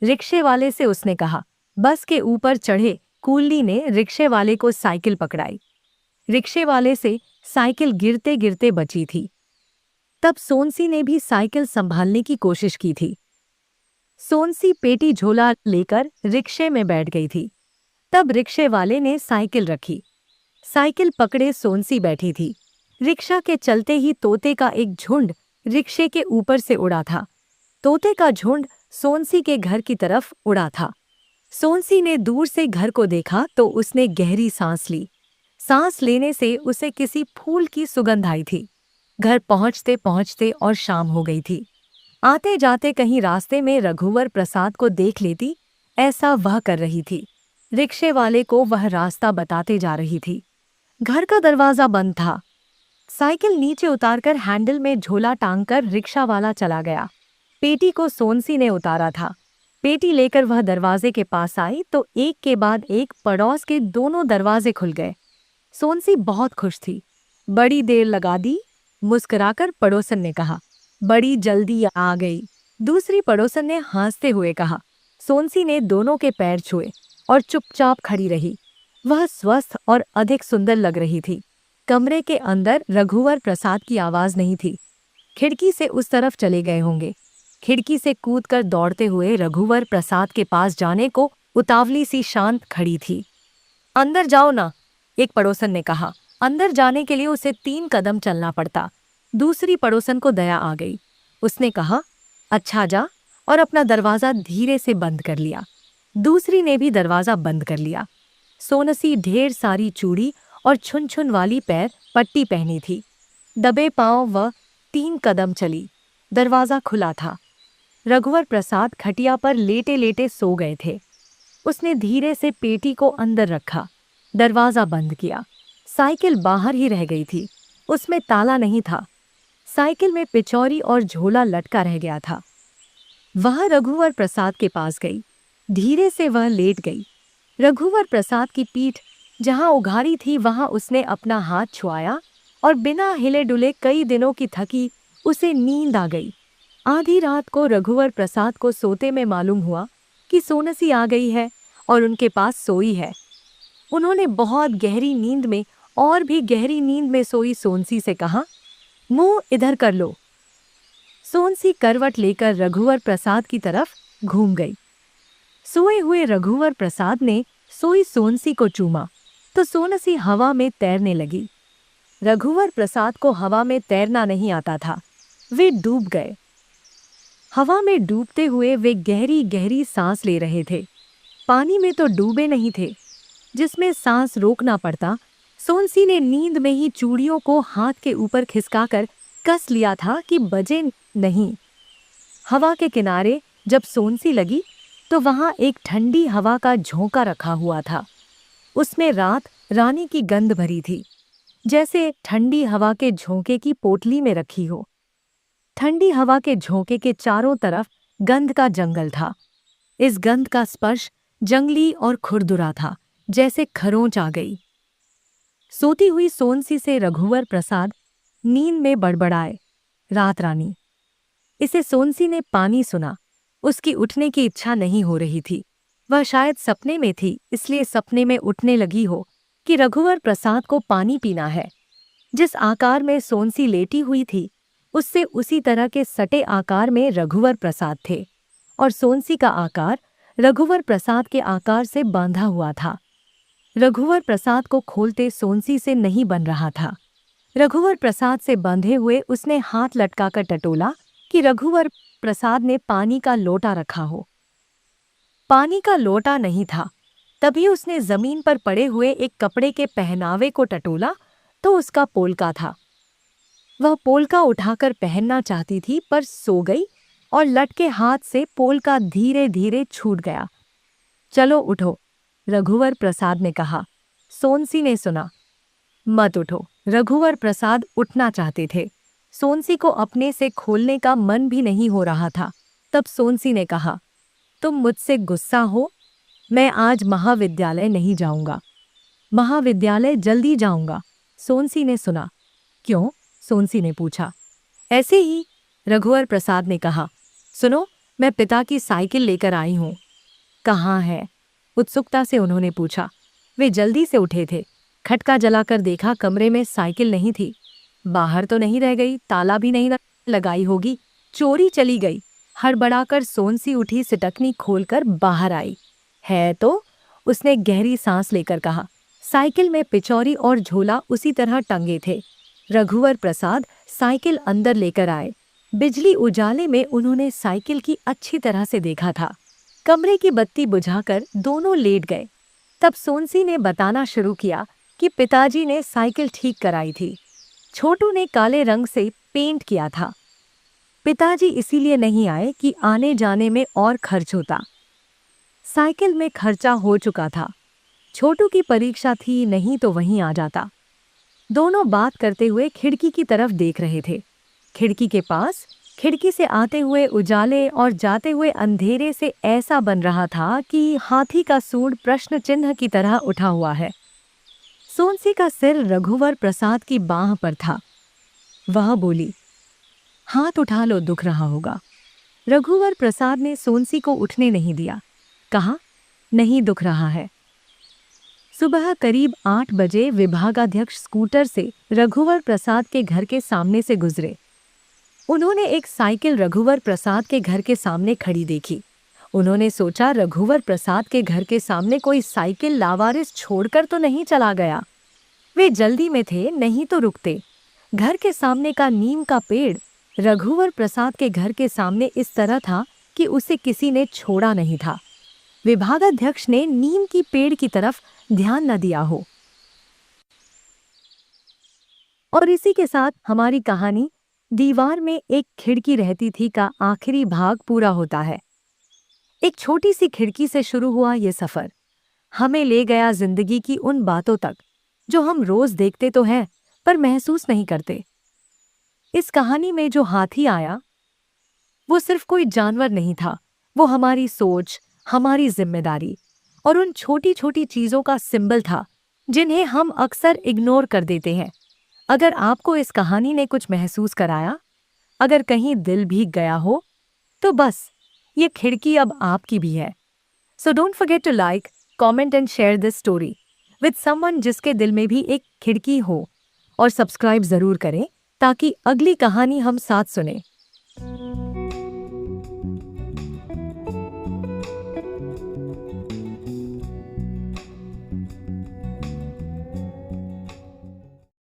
रिक्शे वाले से उसने कहा। बस के ऊपर चढ़े कुल्ली ने रिक्शे वाले को साइकिल पकड़ाई। रिक्शे वाले से साइकिल गिरते गिरते बची थी। तब सोनसी ने भी साइकिल संभालने की कोशिश की थी। सोनसी पेटी झोला लेकर रिक्शे में बैठ गई थी। तब रिक्शे वाले ने साइकिल रखी। साइकिल पकड़े सोनसी बैठी थी। रिक्शा के चलते ही तोते का एक झुंड रिक्शे के ऊपर से उड़ा था। तोते का झुंड सोनसी के घर की तरफ उड़ा था। सोनसी ने दूर से घर को देखा तो उसने गहरी सांस ली। सांस लेने से उसे किसी फूल की सुगंध आई थी। घर पहुंचते पहुंचते और शाम हो गई थी। आते जाते कहीं रास्ते में रघुवर प्रसाद को देख लेती, ऐसा वह कर रही थी। रिक्शे वाले को वह रास्ता बताते जा रही थी। घर का दरवाजा बंद था। साइकिल नीचे उतारकर हैंडल में झोला टांगकर रिक्शा वाला चला गया। पेटी को सोनसी ने उतारा था। पेटी लेकर वह दरवाजे के पास आई तो एक के बाद एक पड़ोस के दोनों दरवाजे खुल गए। सोनसी बहुत खुश थी। बड़ी देर लगा दी, मुस्कुराकर पड़ोसन ने कहा। बड़ी जल्दी आ गई, दूसरी पड़ोसन ने हंसते हुए कहा। सोनसी ने दोनों के पैर छुए और चुपचाप खड़ी रही। वह स्वस्थ और अधिक सुंदर लग रही थी। कमरे के अंदर रघुवर प्रसाद की आवाज नहीं थी। खिड़की से उस तरफ चले गए होंगे। खिड़की से कूदकर दौड़ते हुए रघुवर प्रसाद के पास जाने को उतावली सी शांत खड़ी थी। अंदर जाओ ना, एक पड़ोसन ने कहा। अंदर जाने के लिए उसे 3 कदम चलना पड़ता। दूसरी पड़ोसन को दया आ गई। उसने कहा, अच्छा जा, और अपना दरवाज़ा धीरे से बंद कर लिया। दूसरी ने भी दरवाज़ा बंद कर लिया। सोनसी ढेर सारी चूड़ी और छुन छुन वाली पैर पट्टी पहनी थी। दबे पांव वह 3 कदम चली। दरवाज़ा खुला था। रघुवर प्रसाद खटिया पर लेटे लेटे सो गए थे। उसने धीरे से पेटी को अंदर रखा, दरवाज़ा बंद किया। साइकिल बाहर ही रह गई थी, उसमें ताला नहीं था। साइकिल में पिचौरी और झोला लटका रह गया था। वह रघुवर प्रसाद के पास गई। धीरे से वह लेट गई। रघुवर प्रसाद की पीठ जहां उघाड़ी थी वहां उसने अपना हाथ छुआया और बिना हिले डुले कई दिनों की थकी उसे नींद आ गई। आधी रात को रघुवर प्रसाद को सोते में मालूम हुआ कि सोनसी आ गई है और उनके पास सोई है। उन्होंने बहुत गहरी नींद में और भी गहरी नींद में सोई सोनसी से कहा, मुंह इधर कर लो। सोनसी करवट लेकर रघुवर प्रसाद की तरफ घूम गई। सोए हुए रघुवर प्रसाद ने सोई सोनसी को चूमा तो सोनसी हवा में तैरने लगी। रघुवर प्रसाद को हवा में तैरना नहीं आता था। वे डूब गए। हवा में डूबते हुए वे गहरी गहरी सांस ले रहे थे। पानी में तो डूबे नहीं थे, जिसमें सांस रोकना पड़ता। सोनसी ने नींद में ही चूड़ियों को हाथ के ऊपर खिसकाकर कस लिया था कि बजे नहीं। हवा के किनारे जब सोनसी लगी तो वहां एक ठंडी हवा का झोंका रखा हुआ था। उसमें रात रानी की गंध भरी थी, जैसे ठंडी हवा के झोंके की पोटली में रखी हो। ठंडी हवा के झोंके के चारों तरफ गंध का जंगल था। इस गंध का स्पर्श जंगली और खुरदुरा था, जैसे खरोंच आ गई। सोती हुई सोनसी से रघुवर प्रसाद नींद में बड़बड़ाए, रात रानी। इसे सोनसी ने पानी सुना। उसकी उठने की इच्छा नहीं हो रही थी। वह शायद सपने में थी, इसलिए सपने में उठने लगी हो कि रघुवर प्रसाद को पानी पीना है। जिस आकार में सोनसी लेटी हुई थी उससे उसी तरह के सटे आकार में रघुवर प्रसाद थे और सोनसी का आकार रघुवर प्रसाद के आकार से बांधा हुआ था। रघुवर प्रसाद को खोलते सोनसी से नहीं बन रहा था। रघुवर प्रसाद से बंधे हुए उसने हाथ लटकाकर टटोला कि रघुवर प्रसाद ने पानी का लोटा रखा हो। पानी का लोटा नहीं था। तभी उसने जमीन पर पड़े हुए एक कपड़े के पहनावे को टटोला तो उसका पोलका था। वह पोलका उठाकर पहनना चाहती थी पर सो गई और लटके हाथ से पोलका धीरे धीरे छूट गया। चलो उठो, रघुवर प्रसाद ने कहा। सोनसी ने सुना। मत उठो। रघुवर प्रसाद उठना चाहते थे। सोनसी को अपने से खोलने का मन भी नहीं हो रहा था। तब सोनसी ने कहा, तुम मुझसे गुस्सा हो? मैं आज महाविद्यालय नहीं जाऊंगा। महाविद्यालय जल्दी जाऊंगा। सोनसी ने सुना। क्यों? सोनसी ने पूछा। ऐसे ही, रघुवर प्रसाद ने कहा। सुनो, मैं पिता की साइकिल लेकर आई हूं। कहाँ है? उत्सुकता से उन्होंने पूछा। वे जल्दी से उठे थे। खटका जलाकर देखा, कमरे में साइकिल नहीं थी। बाहर तो नहीं रह गई, ताला भी नहीं लगाई होगी, चोरी चली गई। हड़बड़ाकर सोनसी उठी, सिटकनी खोलकर बाहर आई। है तो? उसने गहरी सांस लेकर कहा। साइकिल में पिचौरी और झोला उसी तरह टंगे थे। रघुवर प्रसाद साइकिल अंदर लेकर आए। बिजली उजाले में उन्होंने साइकिल की अच्छी तरह से देखा था। कमरे की बत्ती बुझाकर दोनों लेट गए। तब सोनसी ने बताना शुरू किया कि पिताजी ने साइकिल ठीक कराई थी। छोटू ने काले रंग से पेंट किया था। पिताजी इसीलिए नहीं आए कि आने जाने में और खर्च होता। साइकिल में खर्चा हो चुका था। छोटू की परीक्षा थी, नहीं तो वहीं आ जाता। दोनों बात करते हुए खिड़की की तरफ देख रहे थे। खिड़की के पास खिड़की से आते हुए उजाले और जाते हुए अंधेरे से ऐसा बन रहा था कि हाथी का सूंड प्रश्न चिन्ह की तरह उठा हुआ है। सोनसी का सिर रघुवर प्रसाद की बाह पर था। वह बोली, हाथ उठा लो, दुख रहा होगा। रघुवर प्रसाद ने सोनसी को उठने नहीं दिया। कहा, नहीं दुख रहा है। सुबह करीब 8 बजे विभागाध्यक्ष स्कूटर से रघुवर प्रसाद के घर के सामने से गुजरे। उन्होंने एक साइकिल रघुवर प्रसाद के घर के सामने खड़ी देखी। उन्होंने सोचा, रघुवर प्रसाद के घर के सामने कोई साइकिल लावारिस छोड़कर तो नहीं चला गया। वे जल्दी में थे, नहीं तो रुकते। घर के सामने का नीम का पेड़ रघुवर प्रसाद के घर के सामने इस तरह था कि उसे किसी ने छोड़ा नहीं था। विभागाध्यक्ष ने नीम की पेड़ की तरफ ध्यान न दिया हो। और इसी के साथ हमारी कहानी दीवार में एक खिड़की रहती थी का आखिरी भाग पूरा होता है। एक छोटी सी खिड़की से शुरू हुआ ये सफर हमें ले गया जिंदगी की उन बातों तक जो हम रोज देखते तो हैं पर महसूस नहीं करते। इस कहानी में जो हाथी आया वो सिर्फ कोई जानवर नहीं था, वो हमारी सोच, हमारी जिम्मेदारी और उन छोटी छोटी चीजों का सिंबल था जिन्हें हम अक्सर इग्नोर कर देते हैं। अगर आपको इस कहानी ने कुछ महसूस कराया, अगर कहीं दिल भीग गया हो, तो बस ये खिड़की अब आपकी भी है। So don't forget to like, comment and share this story with someone जिसके दिल में भी एक खिड़की हो, और सब्सक्राइब जरूर करें ताकि अगली कहानी हम साथ सुने।